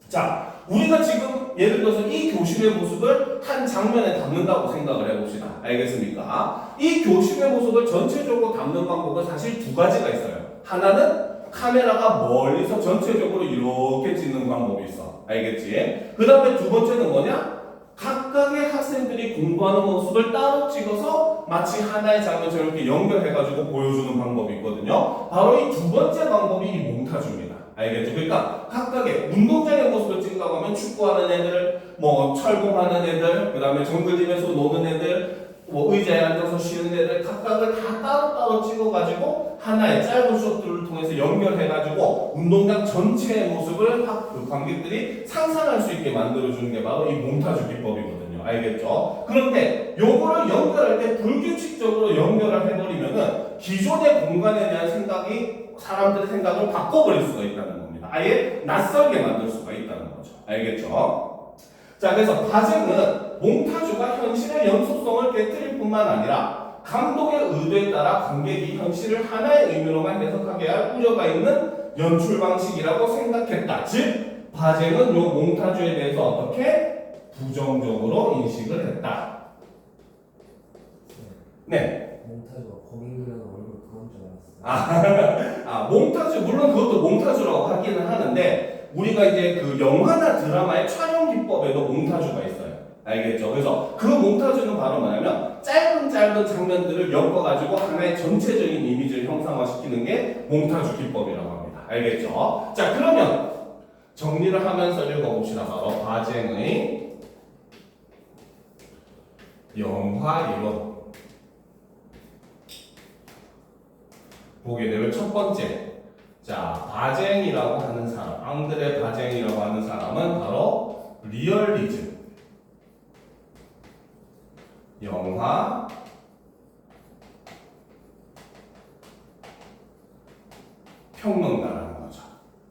자 우리가 지금 예를 들어서 이 교실의 모습을 한 장면에 담는다고 생각을 해봅시다. 알겠습니까? 이 교실의 모습을 전체적으로 담는 방법은 사실 두 가지가 있어요. 하나는 카메라가 멀리서 전체적으로 이렇게 찍는 방법이 있어. 알겠지? 그 다음에 두 번째는 뭐냐? 각각의 학생들이 공부하는 모습을 따로 찍어서 마치 하나의 장면처럼 이렇게 연결해가지고 보여주는 방법이 있거든요. 바로 이 두 번째 방법이 이 몽타주입니다. 알겠죠? 그러니까 각각의 운동장의 모습을 찍는다고 하면 축구하는 애들, 뭐 철공하는 애들, 그 다음에 정글짐에서 노는 애들, 뭐 의자에 앉아서 쉬는 애들 각각을 다 따로따로 찍어가지고 하나의 짧은 숏들을 통해서 연결해가지고 운동장 전체의 모습을 그 관객들이 상상할 수 있게 만들어주는 게 바로 이 몽타주 기법이거든요. 알겠죠? 그런데 요거를 연결할 때 불규칙적으로 연결을 해버리면은 기존의 공간에 대한 생각이 사람들의 생각을 바꿔버릴 수가 있다는 겁니다. 아예 낯설게 만들 수가 있다는 거죠. 알겠죠? 자, 그래서 과제는 몽타주가 현실의 연속성을 깨뜨릴 뿐만 아니라 감독의 의도에 따라 관객이 현실을 하나의 의미로만 해석하게 할 우려가 있는 연출 방식이라고 생각했다. 즉, 바젤은 이 몽타주에 대해서 어떻게 부정적으로 인식을 했다. 네. 몽타주가 거미 그려는 얼굴 그건 줄 알았어요. 몽타주, 물론 그것도 몽타주라고 하기는 하는데, 우리가 이제 그 영화나 드라마의 촬영 기법에도 몽타주가 있어요. 알겠죠? 그래서 그 몽타주는 바로 뭐냐면, 짧은 장면들을 엮어가지고 하나의 전체적인 이미지를 형상화시키는 게 몽타주 기법이라고 합니다. 알겠죠? 자, 그러면 정리를 하면서 읽어봅시다. 바로 바쟁의 영화 이론. 보게 되면 첫 번째, 자 바쟁이라고 하는 사람, 앙드레 바쟁이라고 하는 사람은 바로 리얼리즘, 영화 평론가라는 거죠.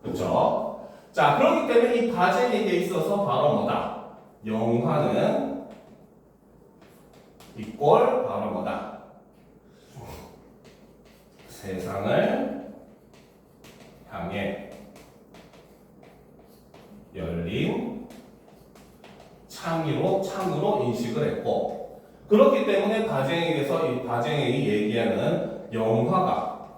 그렇죠? 자 그렇기 때문에 이 바쟁에게 있어서 바로 뭐다? 영화는 이꼴 바로 뭐다? 세상을 향해 열린 창으로 인식을 했고, 그렇기 때문에 바쟁에게서 이 바쟁이 얘기하는 영화가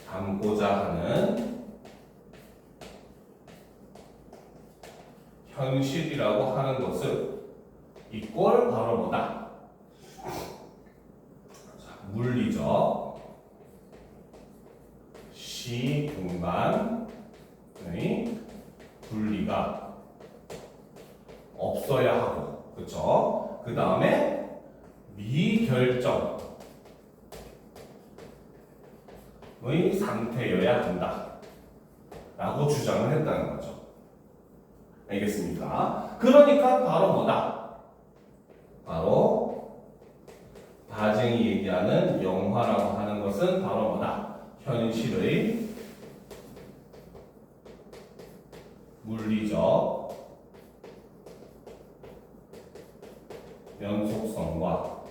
담고자 하는 현실이라고 하는 것은 이꼴 바로 뭐다? 물리적 시 공간의 분리가 없어야 하고, 그쵸? 그 다음에 미결정의 상태여야 한다 라고 주장을 했다는 거죠. 알겠습니까? 그러니까 바로 뭐다? 바로 바쟁이 얘기하는 영화라고 하는 것은 바로 뭐다? 현실의 물리적 연속성과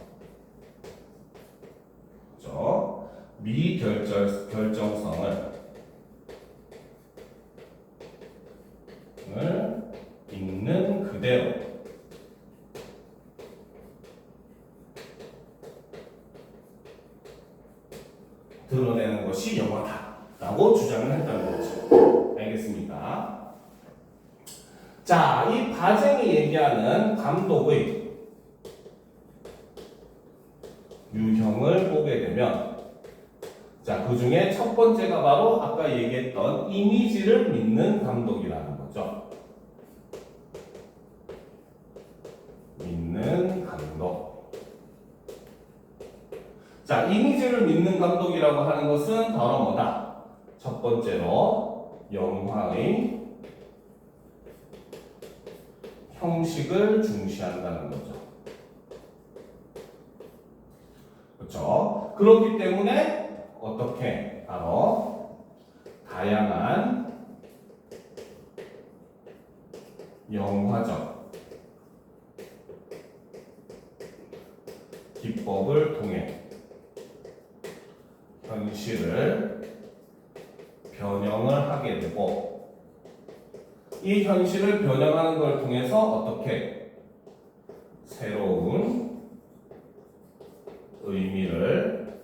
그렇죠? 미결정성을 있는 그대로 식으로 주장을 했다는 거죠. 알겠습니까? 자, 이 바쟁이 얘기하는 감독의 유형을 보게 되면 자, 그 중에 첫 번째가 바로 아까 얘기했던 이미지를 믿는 감독이라는 거죠. 믿는 감독. 자, 이미지를 믿는 감독이라고 하는 것은 바로 뭐다? 첫 번째로 영화의 형식을 중시한다는 거죠. 그렇죠? 그렇기 때문에 어떻게 바로 다양한 영화적 기법을 통해 현실을 변형을 하게 되고 이 현실을 변형하는 걸 통해서 어떻게 새로운 의미를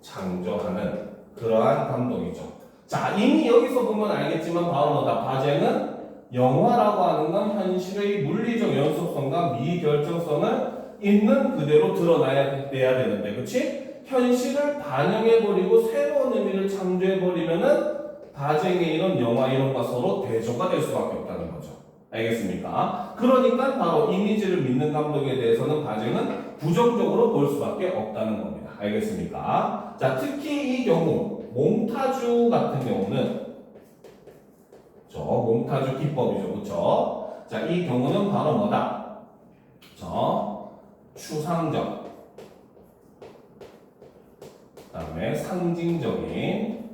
창조하는 그러한 감독이죠. 자, 이미 여기서 보면 알겠지만 바로 뭐다? 바쟁은 영화라고 하는 건 현실의 물리적 연속성과 미결정성을 있는 그대로 드러내야 되는데, 그렇지? 현실을 반영해버리고 새로운 의미를 창조해버리면은 바쟁의 이론, 영화 이론과 서로 대조가 될 수밖에 없다는 거죠. 알겠습니까? 그러니까 바로 이미지를 믿는 감독에 대해서는 바쟁은 부정적으로 볼 수밖에 없다는 겁니다. 알겠습니까? 자, 특히 이 경우 몽타주 같은 경우는 몽타주 기법이죠. 그렇죠? 자, 이 경우는 바로 뭐다? 추상적 그다음에 상징적인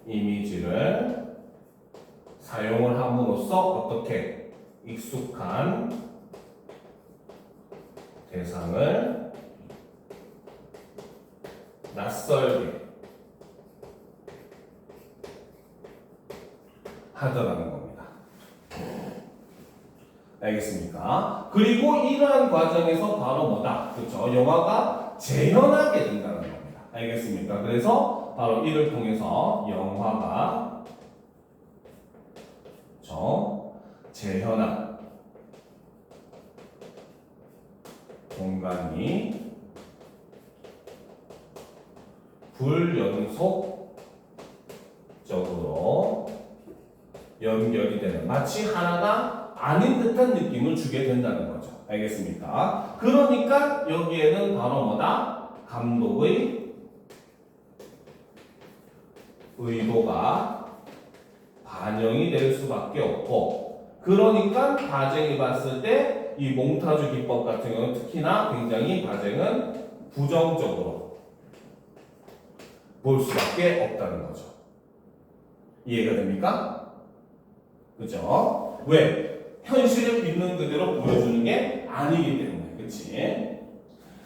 이미지를 사용을 함으로써 어떻게 익숙한 대상을 낯설게 하더라는 겁니다. 알겠습니까? 그리고 이러한 과정에서 바로 뭐다? 그렇죠? 영화가 재현하게 된다는 겁니다. 알겠습니까? 그래서 바로 이를 통해서 영화가 재현한 공간이 불연속적으로 연결이 되는 마치 하나가 아닌 듯한 느낌을 주게 된다는 거죠. 알겠습니까? 그러니까 여기에는 바로 뭐다? 감독의 의도가 반영이 될 수밖에 없고, 그러니까 바쟁이 봤을 때 이 몽타주 기법 같은 경우는 특히나 굉장히 바쟁은 부정적으로 볼 수밖에 없다는 거죠. 이해가 됩니까? 그죠? 왜? 현실을 있는 그대로 보여주는 게 아니기 때문에. 그치?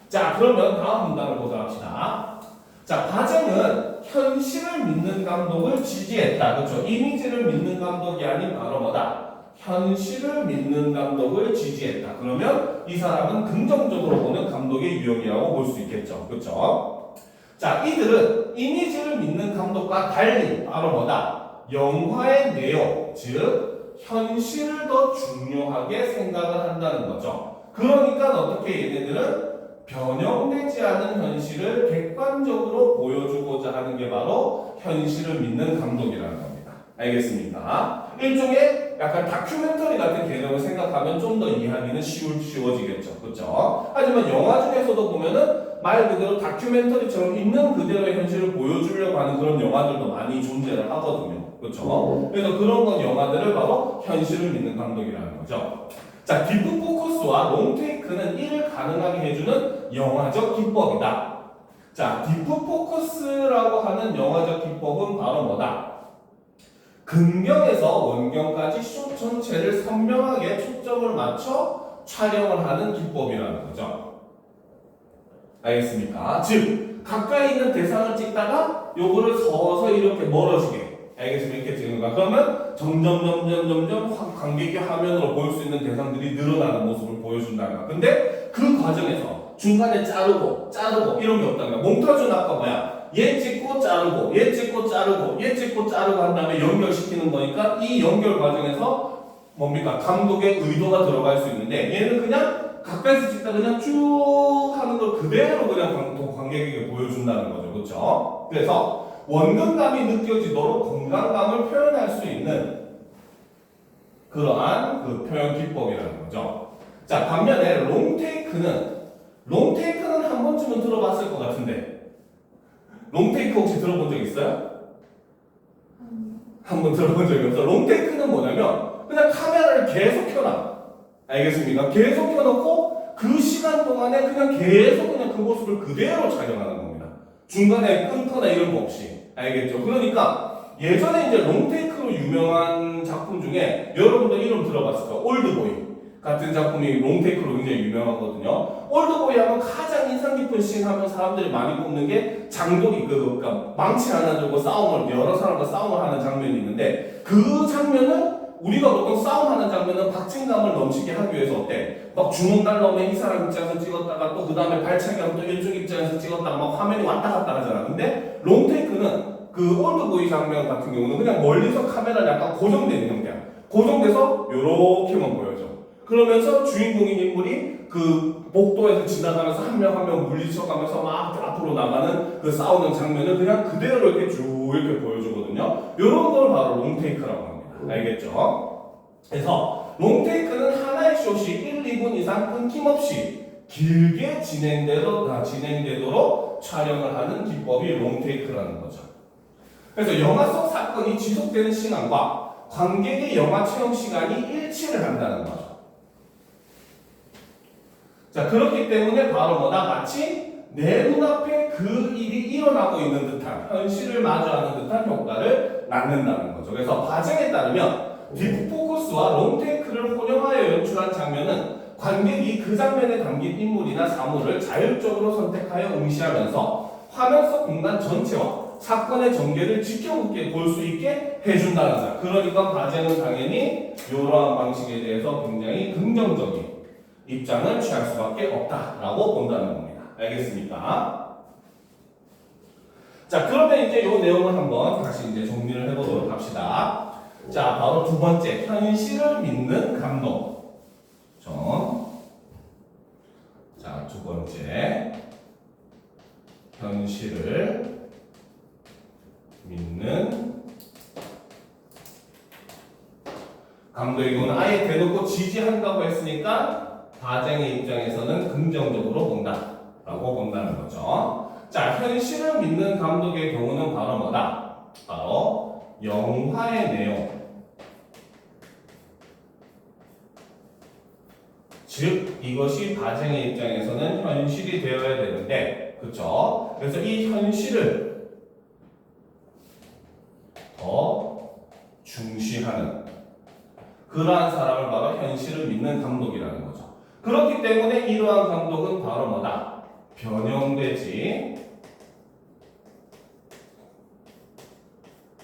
자, 그러면 다음 문단을 보도록 합시다. 자, 바쟁은 현실을 믿는 감독을 지지했다. 그렇죠? 이미지를 믿는 감독이 아닌 바로 뭐다? 현실을 믿는 감독을 지지했다. 그러면 이 사람은 긍정적으로 보는 감독의 유형이라고 볼 수 있겠죠. 그렇죠? 자, 이들은 이미지를 믿는 감독과 달리 바로 뭐다? 영화의 내용, 즉 현실을 더 중요하게 생각을 한다는 거죠. 그러니까 어떻게 얘네들은 변형되지 않은 현실을 객관적으로 보여주고자 하는 게 바로 현실을 믿는 감독이라는 겁니다. 알겠습니까? 일종의 약간 다큐멘터리 같은 개념을 생각하면 좀 더 이해하기는 쉬워지겠죠. 그렇죠? 하지만 영화 중에서도 보면은 말 그대로 다큐멘터리처럼 있는 그대로의 현실을 보여주려고 하는 그런 영화들도 많이 존재를 하거든요. 그렇죠? 그래서 그런 건 영화들을 바로 현실을 믿는 감독이라는 거죠. 자, 딥 포커스와 롱테이크는 이를 가능하게 해주는 영화적 기법이다. 자, 딥 포커스라고 하는 영화적 기법은 바로 뭐다? 근경에서 원경까지 숏 전체를 선명하게 초점을 맞춰 촬영을 하는 기법이라는 거죠. 알겠습니까? 즉, 가까이 있는 대상을 찍다가 요거를 서서 이렇게 멀어지게. 알겠습니까? 이렇게 찍는 거야. 그러면 점점 관객이 화면으로 보일 수 있는 대상들이 늘어나는 모습을 보여준다는 거야. 근데 그 과정에서 중간에 자르고 이런 게 없다는 거야. 몽타주는 아까 뭐야? 얘 찍고 자르고 얘 찍고 자르고 얘 찍고 자르고 한 다음에 연결시키는 거니까 이 연결 과정에서 뭡니까? 감독의 의도가 들어갈 수 있는데 얘는 그냥 가까이서 찍다 그냥 쭉 하는 걸 그대로 그냥 관객에게 보여준다는 거죠. 그렇죠? 그래서 원근감이 느껴지도록 공간감을 표현할 수 있는 그러한 그 표현 기법이라는 거죠. 자, 반면에 롱테이크는 한 번쯤은 들어봤을 것 같은데 롱테이크 혹시 들어본 적 있어요? 한 번 들어본 적이 없어. 롱테이크는 뭐냐면 그냥 카메라를 계속 켜놔. 알겠습니까? 계속 켜놓고 그 시간 동안에 그냥 계속 그냥 그 모습을 그대로 촬영하는 겁니다. 중간에 끊거나 이런 거 없이. 알겠죠? 그러니까 예전에 이제 롱테이크로 유명한 작품 중에 여러분들 이름 들어봤을 거예요. 올드보이 같은 작품이 롱테이크로 굉장히 유명하거든요. 올드보이 하면 가장 인상 깊은 씬 하면 사람들이 많이 꼽는 게 장독이 그러니까 망치 하나 들고 싸움을 여러 사람과 싸움을 하는 장면이 있는데 그 장면은 우리가 보통 싸움하는 장면은 박진감을 넘치게 하기 위해서 어때? 막 주먹 날라오면 이 사람 입장에서 찍었다가 또 그 다음에 발차기 하면 또 이쪽 입장에서 찍었다가 막 화면이 왔다 갔다 하잖아. 근데 롱테이크는 그 올드보이 장면 같은 경우는 그냥 멀리서 카메라를 약간 고정되는 형태야. 고정돼서 요렇게만 보여줘. 그러면서 주인공인 인물이 그 복도에서 지나가면서 한 명 한 명 물리쳐가면서 막 앞으로 나가는 그 싸우는 장면을 그냥 그대로 이렇게 쭉 이렇게 보여주거든요. 요런 걸 바로 롱테이크라고 합니다. 알겠죠? 그래서 롱테이크는 하나의 숏이 1, 2분 이상 끊김없이 길게 진행되도록 촬영을 하는 기법이 롱테이크라는 거죠. 그래서 영화 속 사건이 지속되는 시간과 관객의 영화 체험 시간이 일치를 한다는 거죠. 자, 그렇기 때문에 바로 뭐다? 마치 내 눈앞에 그 일이 일어나고 있는 듯한 현실을 마주하는 듯한 효과를 낳는다는 거죠. 그래서 과정에 따르면 딥포커스와 롱테이크를 혼용하여 연출한 장면은 관객이 그 장면에 담긴 인물이나 사물을 자율적으로 선택하여 응시하면서 화면 속 공간 전체와 사건의 전개를 지켜보게 볼 수 있게 해준다는 거죠. 그러니까 과제는 당연히 이러한 방식에 대해서 굉장히 긍정적인 입장을 취할 수밖에 없다라고 본다는 겁니다. 알겠습니까? 자, 그러면 이제 이 내용을 한번 다시 이제 정리를 해보도록 합시다. 자, 바로 두 번째, 현실을 믿는 감독. 자, 두 번째, 현실을 믿는 감독의 경우는 아예 대놓고 지지한다고 했으니까 과정의 입장에서는 긍정적으로 본다라고 본다는 거죠. 자, 현실을 믿는 감독의 경우는 바로 뭐다? 바로 영화의 내용. 즉, 이것이 과정의 입장에서는 현실이 되어야 되는데, 그렇죠? 그래서 이 현실을 더 중시하는 그러한 사람을 바로 현실을 믿는 감독이라는 거죠. 그렇기 때문에 이러한 감독은 바로 뭐다? 변형되지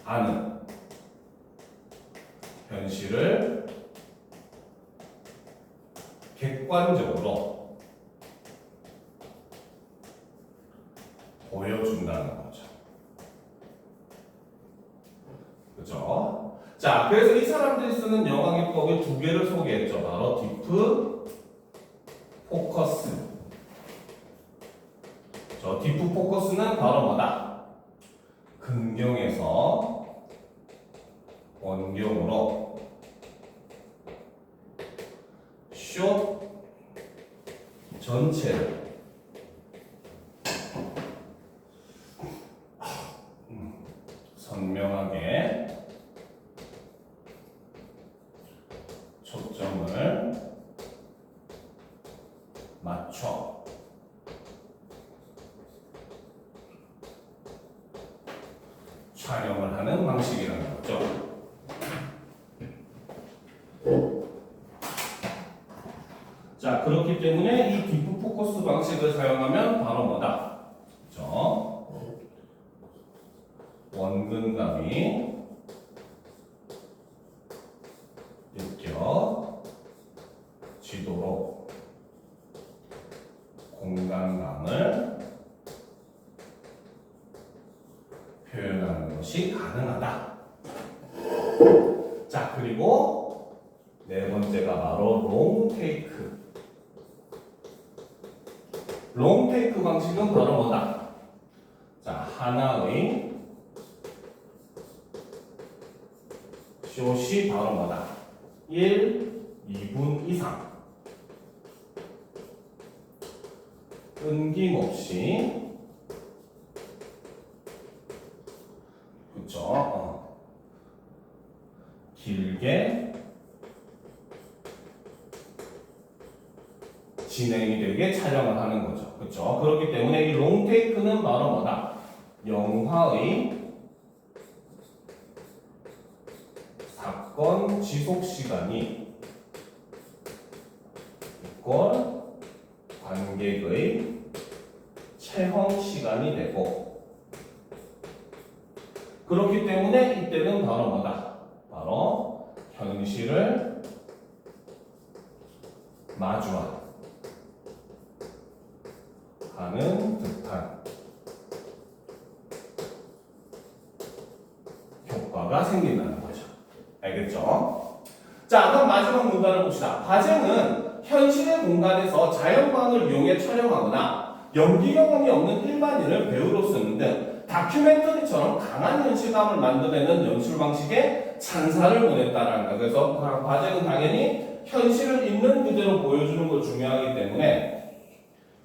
않은 현실을 객관적으로 보여준다는 거죠. 그죠? 자, 그래서 이 사람들이 쓰는 영화 기법의 두 개를 소개했죠. 바로 디프 포커스. 저 디프 포커스는 바로 뭐다? 근경에서 원경으로 숏 전체를 선명하게 초점을 맞춰 촬영을 하는 방식이라는 거죠. 자, 그렇기 때문에 이 디프 포커스 방식을 사용하면 바로 뭐다? 그렇죠? 원근감이 느껴지도록 공간감을 것이 가능하다. 자, 그리고 네 번째가 바로 롱테이크. 롱테이크 방식은 바로 뭐다? 자, 하나의 숏이 바로 뭐다? 1, 2분 이상 끊김없이 그쵸? 길게 진행이 되게 촬영을 하는 거죠. 그쵸? 그렇기 때문에 이 롱테이크는 바로 뭐다? 영화의 사건 지속 시간이 이꼴 관객의 체험 시간이 되고, 그렇기 때문에 이때는 바로 뭐다? 바로 현실을 마주하는 듯한 효과가 생긴다는 거죠. 알겠죠? 자, 그럼 마지막 문단을 봅시다. 과제는 현실의 공간에서 자연광을 이용해 촬영하거나 연기 경험이 없는 일반인을 배우로 쓰는 등 다큐멘터리처럼 강한 현실감을 만들어내는 연출 방식에 찬사를 보냈다라는 거예요. 그래서 과제는 당연히 현실을 있는 그대로 보여주는 거 중요하기 때문에,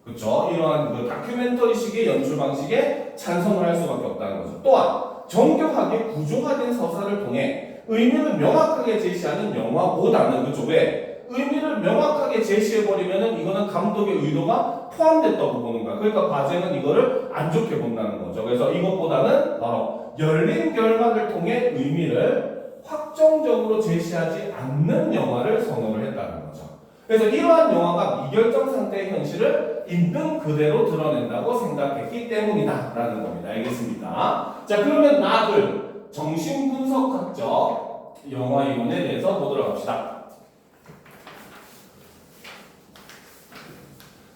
그렇죠? 이러한 그 다큐멘터리식의 연출 방식에 찬성을 할 수밖에 없다는 거죠. 또한 정교하게 구조화된 서사를 통해 의미를 명확하게 제시하는 영화보다는, 그렇죠? 왜? 의미를 명확하게 제시해버리면은 이거는 감독의 의도가 포함됐다고 보는 거야. 그러니까 과제는 이거를 안 좋게 본다는 거죠. 그래서 이것보다는 바로 열린 결말을 통해 의미를 확정적으로 제시하지 않는 영화를 선호를 했다는 거죠. 그래서 이러한 영화가 미결정 상태의 현실을 있는 그대로 드러낸다고 생각했기 때문이다 라는 겁니다. 알겠습니까? 자, 그러면 나들 정신분석학적 영화 이론에 대해서 보도록 합시다.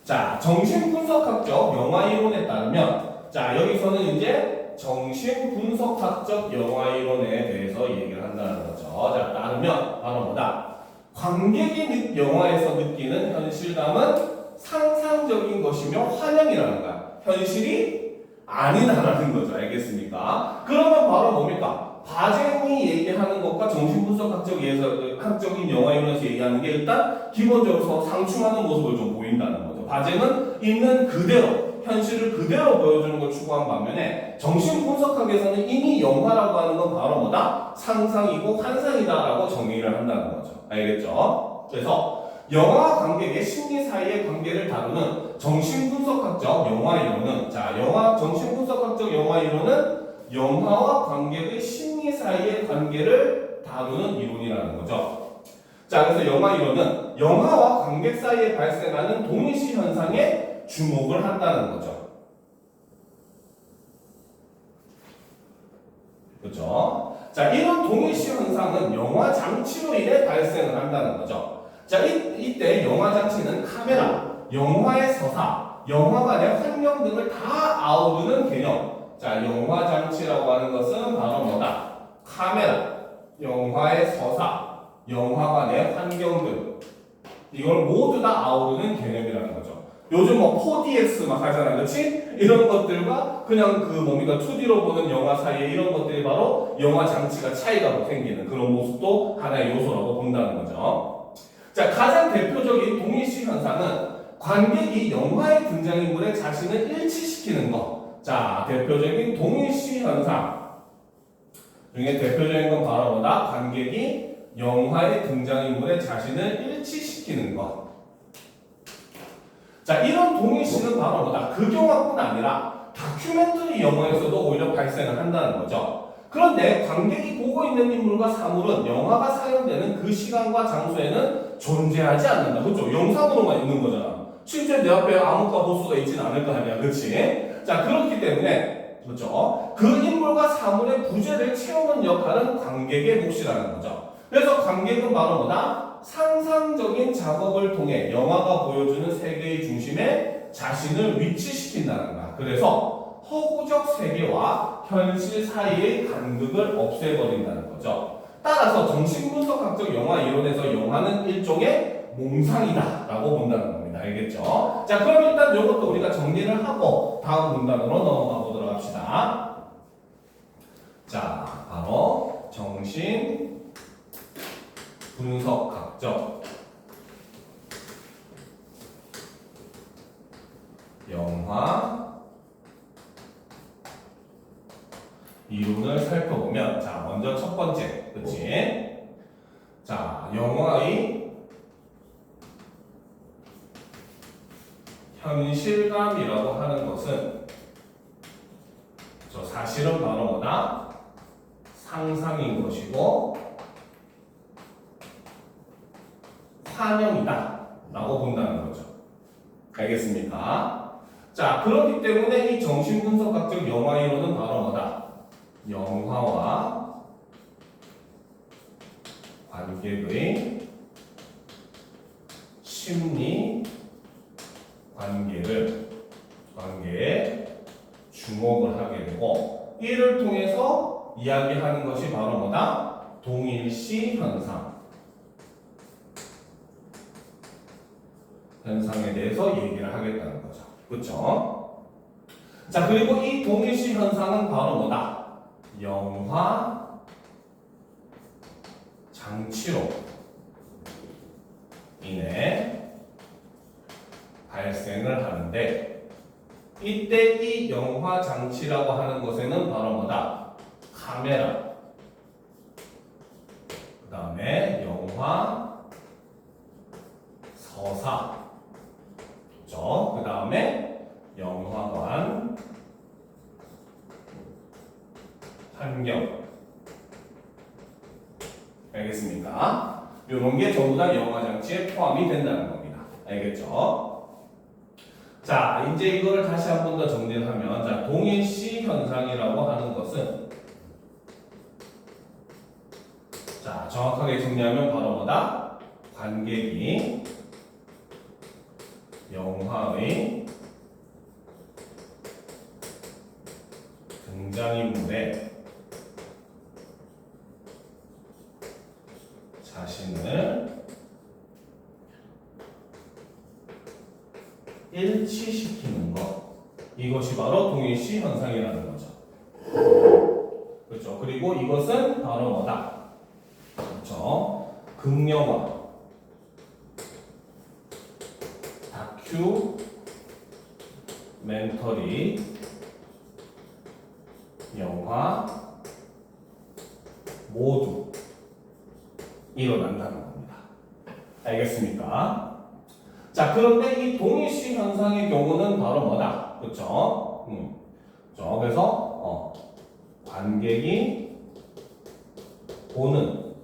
자, 정신분석학적 영화 이론에 따르면, 자, 여기서는 이제 정신분석학적 영화 이론에 대해서 얘기를 한다는 거죠. 자, 따르면 바로 뭐다? 관객이 영화에서 느끼는 현실감은 상상적인 것이며 환영이라는 거야. 현실이 아니다라는 거죠. 알겠습니까? 그러면 바로 뭡니까? 바쟁이 얘기하는 것과 정신분석학적인 영화 이론에서 얘기하는 게 일단 기본적으로 상충하는 모습을 좀 보인다는 거죠. 바쟁은 있는 그대로, 현실을 그대로 보여주는 걸 추구한 반면에 정신분석학에서는 이미 영화라고 하는 건 바로 뭐다? 상상이고 환상이다라고 정의를 한다는 거죠. 알겠죠? 그래서 영화와 관객의 심리 사이의 관계를 다루는 정신분석학적 영화 이론은, 자, 정신분석학적 영화 이론은 영화와 관객의 심리 사이의 관계를 다루는 이론이라는 거죠. 자, 그래서 영화 이론은 영화와 관객 사이에 발생하는 동일시 현상에 주목을 한다는 거죠. 그렇죠? 자, 이런 동일시 현상은 영화 장치로 인해 발생을 한다는 거죠. 자, 이때 영화 장치는 카메라, 영화의 서사, 영화관의 환경 등을 다 아우르는 개념. 자, 영화 장치라고 하는 것은 바로 뭐다? 카메라, 영화의 서사, 영화관의 환경 등, 이걸 모두 다 아우르는 개념이라는 거죠. 요즘 뭐 4DX 막 하잖아, 그렇지? 이런 것들과 그냥 그 뭡니까 2D로 보는 영화 사이에 이런 것들이 바로 영화 장치가 차이가 생기는 그런 모습도 하나의 요소라고 본다는 거죠. 자, 가장 대표적인 동일시 현상은 관객이 영화의 등장인물의 자신을 일치시키는 것. 자, 대표적인 동일시 현상 중에 대표적인 건 바로 뭐다? 관객이 영화의 등장인물의 자신을 일치시키는 것. 자, 이런 동일시는 바로 뭐다? 극영화뿐 아니라 다큐멘터리 영화에서도 오히려 발생을 한다는 거죠. 그런데 관객이 보고 있는 인물과 사물은 영화가 상영되는 그 시간과 장소에는 존재하지 않는다. 그렇죠? 영상으로만 있는 거잖아. 실제 내 앞에 암흑과 보수가 있지는 않을 거 아니야. 그렇지? 자, 그렇기 때문에, 그렇죠? 그 인물과 사물의 부재를 채우는 역할은 관객의 몫이라는 거죠. 그래서 관객은 바로 뭐다? 상상적인 작업을 통해 영화가 보여주는 세계의 중심에 자신을 위치시킨다는 거야. 그래서 허구적 세계와 현실 사이의 간극을 없애버린다는 거죠. 따라서 정신분석학적 영화 이론에서 영화는 일종의 몽상이다 라고 본다는 겁니다. 알겠죠? 자, 그럼 일단 이것도 우리가 정리를 하고 다음 문단으로 넘어가 보도록 합시다. 자, 바로 정신분석학적 영화 이론을 살펴보면, 자, 먼저 첫 번째, 그치? 자, 영화의 현실감이라고 하는 것은 사실은 바로 뭐다? 상상인 것이고 환영이다 라고 본다는 거죠. 알겠습니까? 자, 그렇기 때문에 이 정신분석학적 영화 이론은 바로 뭐다? 영화와 관객의 심리 관계에 주목을 하게 되고, 이를 통해서 이야기하는 것이 바로 뭐다? 동일시 현상에 대해서 얘기를 하겠다는 거죠. 그렇죠? 자, 그리고 이 동일시 현상은 바로 뭐다? 영화 장치로 인해 발생을 하는데, 이때 이 영화 장치라고 하는 것에는 바로 뭐다? 카메라, 그 다음에 영화 서사, 그렇죠? 그 다음에 영화관 환경. 알겠습니까? 이런 게 전부 다 영화 장치에 포함이 된다는 겁니다. 알겠죠? 자, 이제 이거를 다시 한 번 더 정리를 하면, 자, 동일시 현상이라고 하는 것은, 자, 정확하게 정리하면 바로 뭐다? 관객이 영화의 등장인물에 자신을 일치시키는 것, 이것이 바로 동일시 현상이라는 거죠. 그렇죠? 그리고 이것은 바로 뭐다? 그렇죠? 극영화, 다큐멘터리 영화 모두 일어난다는 겁니다. 알겠습니까? 자, 그런데 이 동일시 현상의 경우는 바로 뭐다? 그렇죠? 그래서 관객이 보는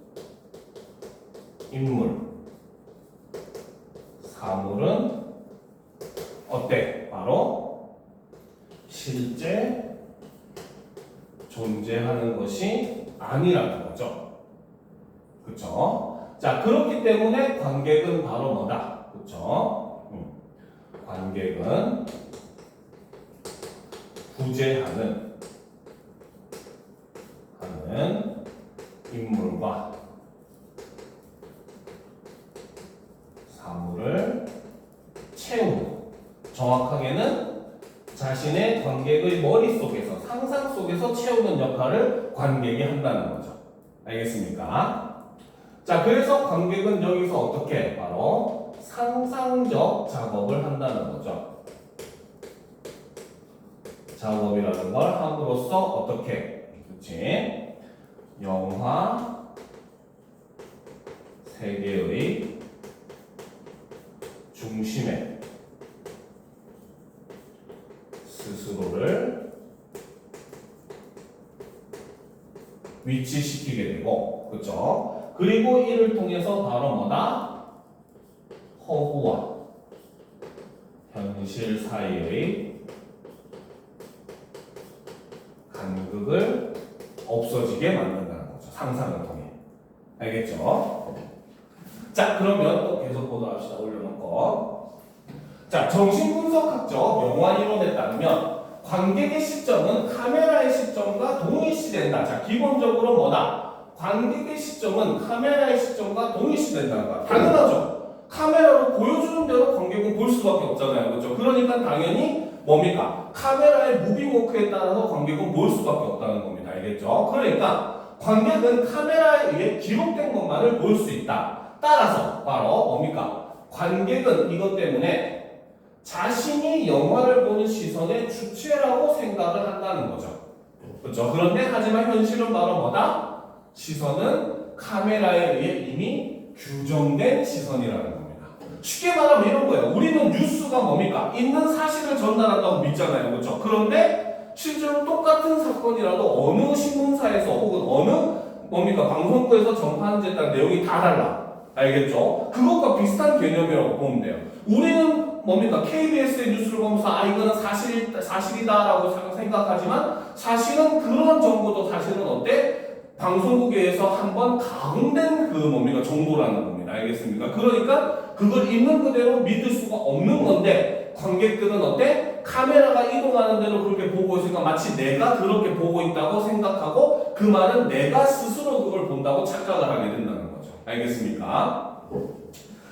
인물, 사물은 어때? 바로 실제 존재하는 것이 아니라는 거죠. 그렇죠? 자, 그렇기 때문에 관객은 바로 뭐다? 그렇죠? 관객은 구제하는 인물과 사물을 채우는, 정확하게는 자신의 관객의 머릿속에서, 상상 속에서 채우는 역할을 관객이 한다는 거죠. 알겠습니까? 자, 그래서 관객은 여기서 어떻게? 바로 상상적 작업을 한다는 거죠. 작업이라는 걸 함으로써 어떻게? 그치? 영화 세계의 중심에 스스로를 위치시키게 되고, 그렇죠? 그리고 이를 통해서 바로 뭐다? 허구와 현실 사이의 간극을 없어지게 만든다는 거죠. 상상을 통해. 알겠죠? 자, 그러면 또 계속 보도록 합시다. 올려놓고. 자, 정신분석학적 영화 이론에 따르면 관객의 시점은 카메라의 시점과 동일시된다. 자, 기본적으로 뭐다? 관객의 시점은 카메라의 시점과 동일시된다는 거야. 당연하죠. 카메라로 보여주는 대로 관객은 볼 수밖에 없잖아요. 그렇죠? 그러니까 당연히 뭡니까? 카메라의 무빙워크에 따라서 관객은 볼 수밖에 없다는 겁니다. 알겠죠? 그러니까 관객은 카메라에 의해 기록된 것만을 볼 수 있다. 따라서 바로 뭡니까? 관객은 이것 때문에 자신이 영화를 보는 시선의 주체라고 생각을 한다는 거죠. 그렇죠? 그런데 하지만 현실은 바로 뭐다? 시선은 카메라에 의해 이미 규정된 시선이라는 겁니다. 쉽게 말하면 이런 거예요. 우리는 뉴스가 뭡니까? 있는 사실을 전달한다고 믿잖아요. 그렇죠? 그런데 실제로 똑같은 사건이라도 어느 신문사에서 혹은 어느 뭡니까? 방송국에서 전파하는지에 따라 내용이 다 달라. 알겠죠? 그것과 비슷한 개념이라고 보면 돼요. 우리는 뭡니까? KBS의 뉴스를 보면서 이거는 사실이다라고 생각하지만 사실은 그런 정보도 사실은 어때? 방송국에서 한번 가공된 그 뭡니까? 정보라는 겁니다. 알겠습니까? 그러니까 그걸 있는 그대로 믿을 수가 없는 건데 관객들은 어때? 카메라가 이동하는 대로 그렇게 보고 있으니까 마치 내가 그렇게 보고 있다고 생각하고 그 말은 내가 스스로 그걸 본다고 착각을 하게 된다는 거죠. 알겠습니까?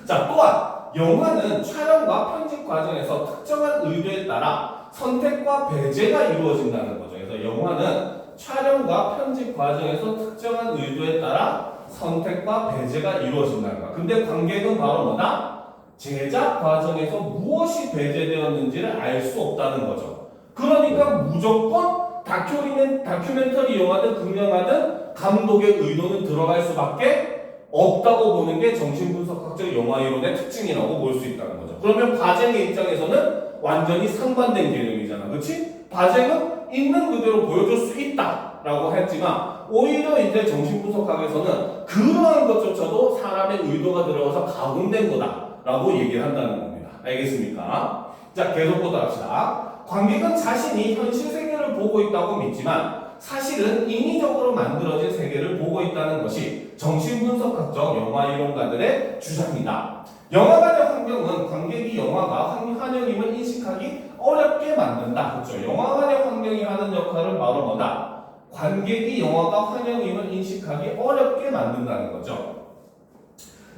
자, 또한 영화는 촬영과 편집 과정에서 특정한 의도에 따라 선택과 배제가 이루어진다는 거죠. 그래서 영화는 촬영과 편집 과정에서 특정한 의도에 따라 선택과 배제가 이루어진다는 거야. 근데 관객은 바로 뭐다? 제작 과정에서 무엇이 배제되었는지를 알 수 없다는 거죠. 그러니까 무조건 다큐멘터리 영화든 극영화든 감독의 의도는 들어갈 수밖에 없다고 보는 게 정신분석학적 영화이론의 특징이라고 볼 수 있다는 거죠. 그러면 바쟁의 입장에서는 완전히 상반된 개념이잖아. 그렇지? 바쟁은 있는 그대로 보여줄 수 있다라고 했지만 오히려 이제 정신분석학에서는 그러한 것조차도 사람의 의도가 들어가서 가공된 거다라고 얘기를 한다는 겁니다. 알겠습니까? 자, 계속 보도록 합시다. 관객은 자신이 현실 세계를 보고 있다고 믿지만 사실은 인위적으로 만들어진 세계를 보고 있다는 것이 정신분석학적 영화이론가들의 주장이다. 영화관의 환경은 관객이 영화가 환영임을 인식하기 어렵게 만든다. 그렇죠? 영화관의 환경이 하는 역할은 바로 뭐다? 관객이 영화가 환영임을 인식하기 어렵게 만든다는 거죠.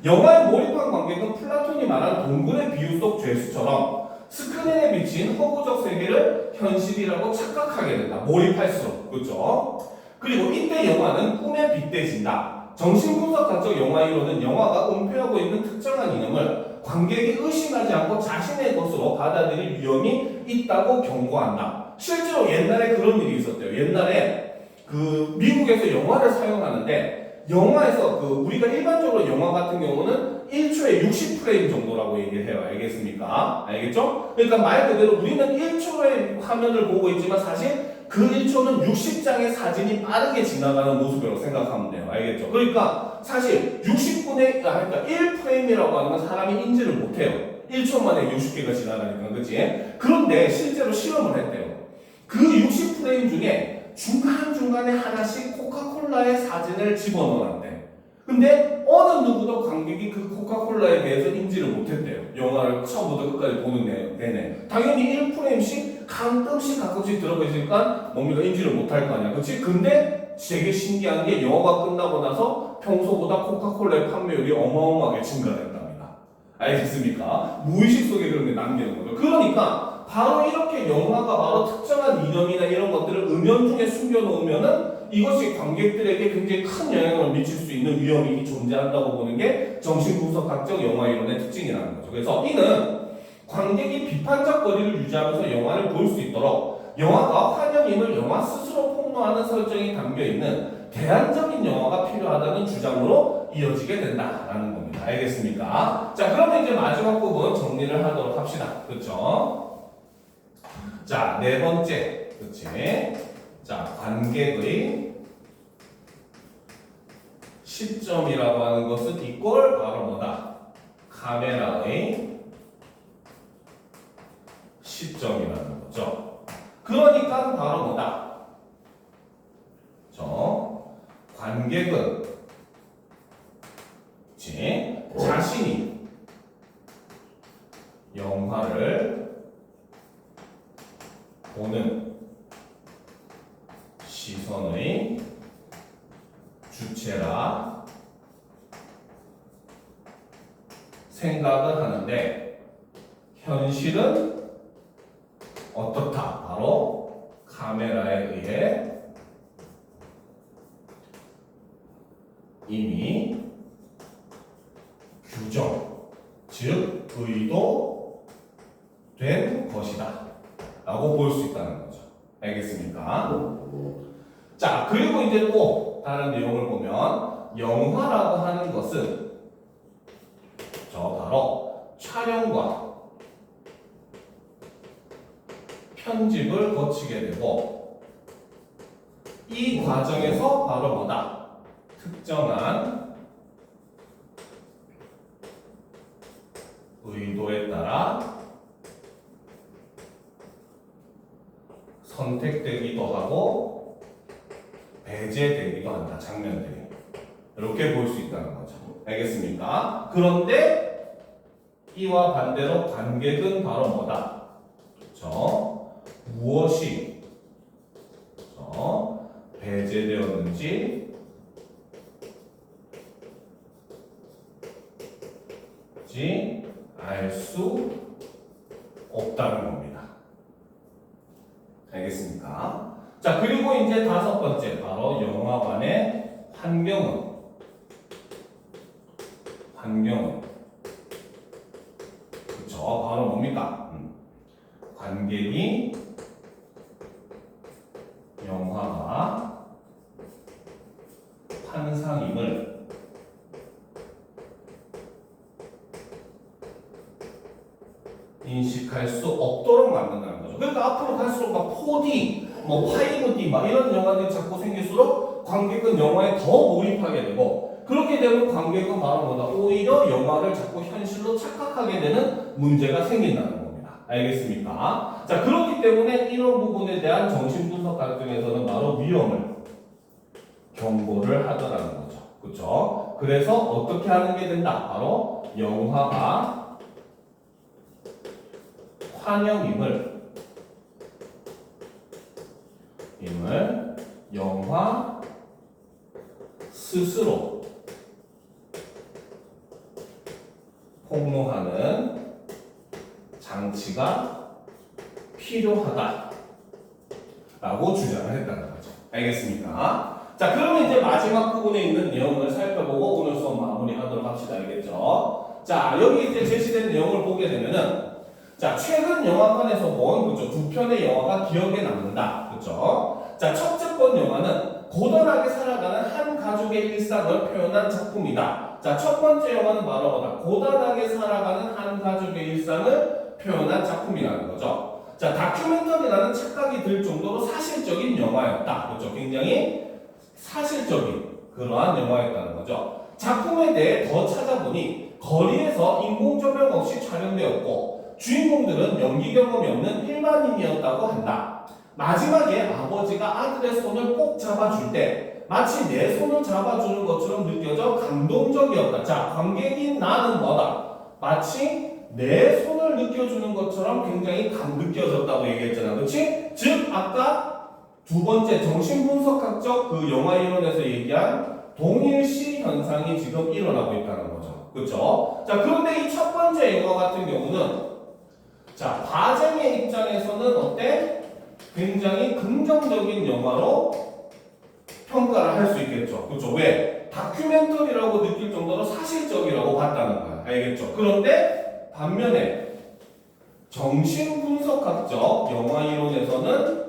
영화에 몰입한 관객은 플라톤이 말한 동굴의 비유 속 죄수처럼 스크린에 비친 허구적 세계를 현실이라고 착각하게 된다. 몰입할수록. 그렇죠? 그리고 이때 영화는 꿈에 빗대진다. 정신분석학적 영화이론은 영화가 은폐하고 있는 특정한 이념을 관객이 의심하지 않고 자신의 것으로 받아들일 위험이 있다고 경고한다. 실제로 옛날에 그런 일이 있었대요. 옛날에 그 미국에서 영화를 사용하는데 영화에서 우리가 일반적으로 영화 같은 경우는 1초에 60프레임 정도라고 얘기를 해요. 알겠습니까? 알겠죠? 그러니까 말 그대로 우리는 1초의 화면을 보고 있지만 사실 그 1초는 60장의 사진이 빠르게 지나가는 모습이라고 생각하면 돼요. 알겠죠? 그러니까 사실 그러니까 1프레임이라고 하는 건 사람이 인지를 못해요. 1초 만에 60개가 지나가니까. 그치? 그런데 실제로 실험을 했대요. 그 60프레임 중에 중간중간에 하나씩 코카콜라의 사진을 집어넣었대. 근데 어느 누구도 관객이 그 코카콜라에 대해서 인지를 못했대요. 영화를 처음부터 끝까지 보는 내내. 당연히 1프레임씩 가끔씩 들어가 있으니까 뭡니까? 인지를 못할 거 아니야. 그치? 근데 되게 신기한 게 영화가 끝나고 나서 평소보다 코카콜라의 판매율이 어마어마하게 증가했답니다. 알겠습니까? 무의식 속에 그런 게 남기는 거죠. 그러니까 바로 이렇게 영화가 바로 특정한 이념이나 이런 것들을 은연중에 숨겨놓으면은 이것이 관객들에게 굉장히 큰 영향을 미칠 수 있는 위험이 존재한다고 보는 게 정신분석학적 영화이론의 특징이라는 거죠. 그래서 이는 관객이 비판적 거리를 유지하면서 영화를 볼 수 있도록 영화가 환영임을 영화 스스로 폭로하는 설정이 담겨있는 대안적인 영화가 필요하다는 주장으로 이어지게 된다라는 겁니다. 알겠습니까? 자, 그러면 이제 마지막 부분 정리를 하도록 합시다. 그렇죠? 자, 네 번째. 그렇지? 자, 관객의 시점이라고 하는 것은 이꼴 바로 뭐다? 카메라의 시점이라는 거죠. 그러니까 바로 뭐다? 관객은 자신이 영화를 보는 주체라 생각을 하는데 현실은 어떻다? 바로 카메라에 의해 이미 규정, 즉 의도된 것이다 라고 볼 수 있다는 거죠. 알겠습니까? 자, 그리고 이제 또 다른 내용을 보면 영화라고 하는 것은 바로 촬영과 편집을 거치게 되고 이 과정에서 바로 뭐다? 특정한 의도에 따라 선택되기도 하고 배제되기도 한다. 장면들이 이렇게 볼 수 있다는 거죠. 알겠습니까? 그런데 이와 반대로 관객은 바로 뭐다? 그렇죠? 무엇이 배제되었는지 알 수 없다는 겁니다. 알겠습니까? 자, 그리고 이제 다섯 번째 바로 영화관의 환경은 그쵸? 바로 뭡니까? 관객이 영화가 환상임을 인식할 수 없도록 만든다는 거죠. 그러니까 앞으로 갈수록 막 4D, 뭐 5D 막 이런 영화들이 자꾸 생길수록 관객은 영화에 더 몰입하게 되고 그렇게 되면 관객은 바로 뭐다? 오히려 영화를 자꾸 현실로 착각하게 되는 문제가 생긴다는 겁니다. 알겠습니까? 자, 그렇기 때문에 이런 부분에 대한 정신분석 과정에서는 바로 위험을 경고를 하더라는 거죠. 그렇죠? 그래서 어떻게 하는 게 된다? 바로 영화가 환영임을 영화 스스로 폭로하는 장치가 필요하다라고 주장을 했다는 거죠. 알겠습니까? 자, 그러면 이제 마지막 부분에 있는 내용을 살펴보고 오늘 수업 마무리하도록 합시다. 알겠죠? 자, 여기 이제 제시된 내용을 보게 되면은 자, 최근 영화관에서 본 그죠? 두 편의 영화가 기억에 남는다. 그죠? 자, 첫째 번 영화는 고단하게 살아가는 한 가족의 일상을 표현한 작품이다. 자, 첫 번째 영화는 바로 뭐다? 고단하게 살아가는 한 가족의 일상을 표현한 작품이라는 거죠. 자, 다큐멘터리라는 착각이 들 정도로 사실적인 영화였다. 그죠? 굉장히 사실적인 그러한 영화였다는 거죠. 작품에 대해 더 찾아보니 거리에서 인공조명 없이 촬영되었고 주인공들은 연기 경험이 없는 일반인이었다고 한다. 마지막에 아버지가 아들의 손을 꼭 잡아줄 때 마치 내 손을 잡아주는 것처럼 느껴져 감동적이었다. 자, 관객인 나는 뭐다? 마치 내 손을 느껴주는 것처럼 굉장히 느껴졌다고 얘기했잖아. 그렇지? 즉 아까 두 번째 정신분석학적 그 영화 이론에서 얘기한 동일시 현상이 지금 일어나고 있다는 거죠. 그렇죠? 자, 그런데 이 첫 번째 영화 같은 경우는 자, 과정의 입장에서는 어때? 굉장히 긍정적인 영화로 평가를 할 수 있겠죠. 그렇죠? 왜? 다큐멘터리라고 느낄 정도로 사실적이라고 봤다는 거야. 알겠죠? 그런데 반면에 정신분석학적 영화 이론에서는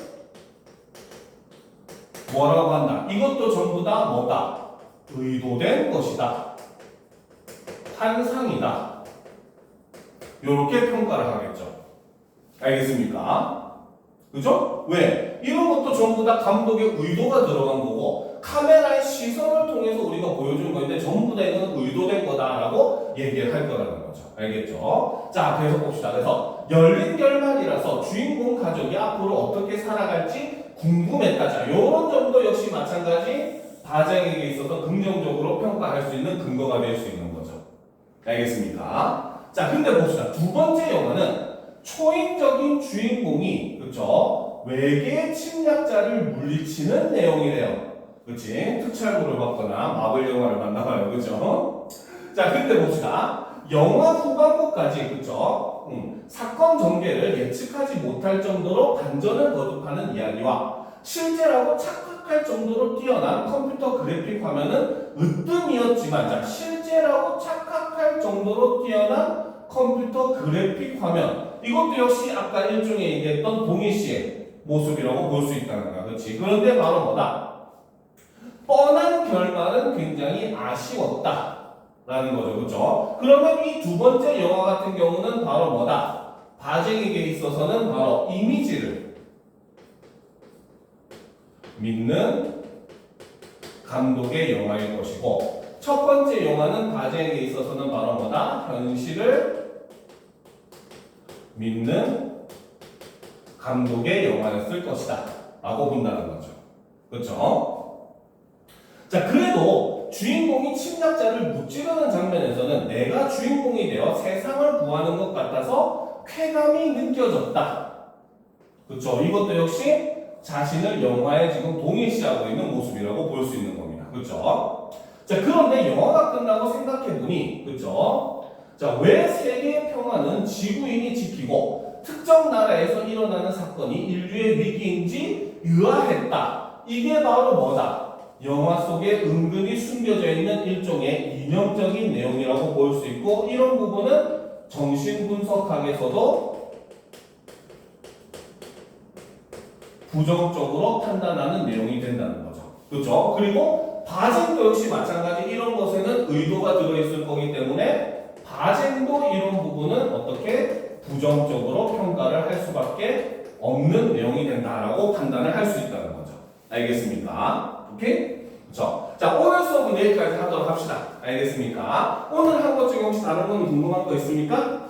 뭐라고 한다? 이것도 전부 다 뭐다? 의도된 것이다. 환상이다. 이렇게 평가를 하겠죠. 알겠습니까? 그죠? 왜? 이런 것도 전부 다 감독의 의도가 들어간 거고 카메라의 시선을 통해서 우리가 보여주는 건데 전부 다 이건 의도된 거다라고 얘기를 할 거라는 거죠. 알겠죠? 자, 계속 봅시다. 그래서 열린 결말이라서 주인공 가족이 앞으로 어떻게 살아갈지 궁금했다. 자, 요런 점도 역시 마찬가지 바장에게 있어서 긍정적으로 평가할 수 있는 근거가 될 수 있는 거죠. 알겠습니까? 자, 근데 봅시다. 두 번째 영화는 초인적인 주인공이 그렇죠? 외계 침략자를 물리치는 내용이래요. 그치? 특촬물을 봤거나 마블 영화를 봤나 봐요. 그죠? 자, 근데 봅시다. 영화 후반부까지, 그쵸? 사건 전개를 예측하지 못할 정도로 반전을 거듭하는 이야기와 실제라고 착각할 정도로 뛰어난 컴퓨터 그래픽 화면은 으뜸이었지만, 자, 실제라고 착각할 정도로 뛰어난 컴퓨터 그래픽 화면. 이것도 역시 아까 일종의 얘기했던 동일시의 모습이라고 볼 수 있다는 거야. 그렇지? 그런데 바로 뭐다? 뻔한 결말은 굉장히 아쉬웠다. 라는 거죠. 그렇죠? 그러면 이 두 번째 영화 같은 경우는 바로 뭐다? 바쟁에게 있어서는 바로 이미지를 믿는 감독의 영화일 것이고, 첫 번째 영화는 바쟁에게 있어서는 바로 뭐다? 현실을 믿는 감독의 영화였을 것이다 라고 본다는 거죠. 그렇죠? 자, 그래도 주인공이 침략자를 무찌르는 장면에서는 내가 주인공이 되어 세상을 구하는 것 같아서 쾌감이 느껴졌다. 그렇죠? 이것도 역시 자신을 영화에 지금 동일시하고 있는 모습이라고 볼 수 있는 겁니다. 그렇죠? 자, 그런데 영화가 끝나고 생각해보니, 그렇죠? 자, 왜 세계의 평화는 지구인이 지키고 특정 나라에서 일어나는 사건이 인류의 위기인지 의아했다. 이게 바로 뭐다? 영화 속에 은근히 숨겨져 있는 일종의 이념적인 내용이라고 볼 수 있고, 이런 부분은 정신분석학에서도 부정적으로 판단하는 내용이 된다는 거죠. 그렇죠? 그리고 바쟁도 역시 마찬가지, 이런 것에는 의도가 들어있을 거기 때문에 바쟁도 이런 부분은 어떻게 부정적으로 평가를 할 수밖에 없는 내용이 된다라고 판단을 할 수 있다는 거죠. 알겠습니까? 오케이? 그렇죠? 자, 오늘 수업은 여기까지 하도록 합시다. 알겠습니까? 오늘 한 것 중에 혹시 다른 건 궁금한 거 있습니까?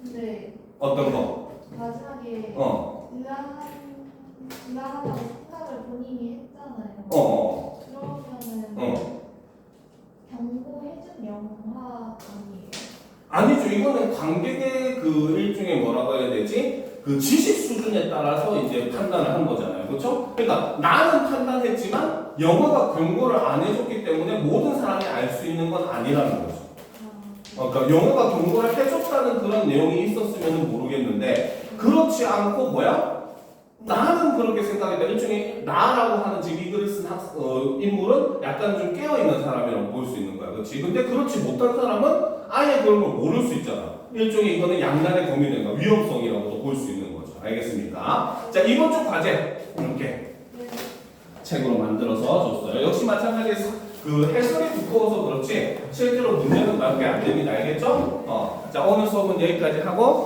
근데 어떤 거? 마지막에 의아하다고 생각을 본인이 했잖아요. 그러면은 경고해준 영화 아니에요? 아니죠. 이거는 관객의 그 일종의 뭐라고 해야 되지? 그 지식 수준에 따라서 이제 판단을 한 거잖아요. 그렇죠? 그러니까 나는 판단했지만 영화가 경고를 안 해줬기 때문에 모든 사람이 알 수 있는 건 아니라는 거죠. 그러니까 영화가 경고를 해줬다는 그런 내용이 있었으면 모르겠는데, 그렇지 않고 뭐야? 나는 그렇게 생각했다. 일종의 나라고 하는 지금 이 글을 쓴 인물은 약간 좀 깨어있는 사람이라고 볼 수 있는 거야. 그렇지? 근데 그렇지 못한 사람은 아예 그런 걸 모를 수 있잖아. 일종의 이거는 양날의 검이된다. 위험성이라고도 볼 수 있는 거죠. 알겠습니까? 자, 이번 주 과제 이렇게 책으로 만들어서 줬어요. 역시 마찬가지 그 해설이 두꺼워서 그렇지 실제로 문제는 몇 개 안 됩니다. 알겠죠? 자, 오늘 수업은 여기까지 하고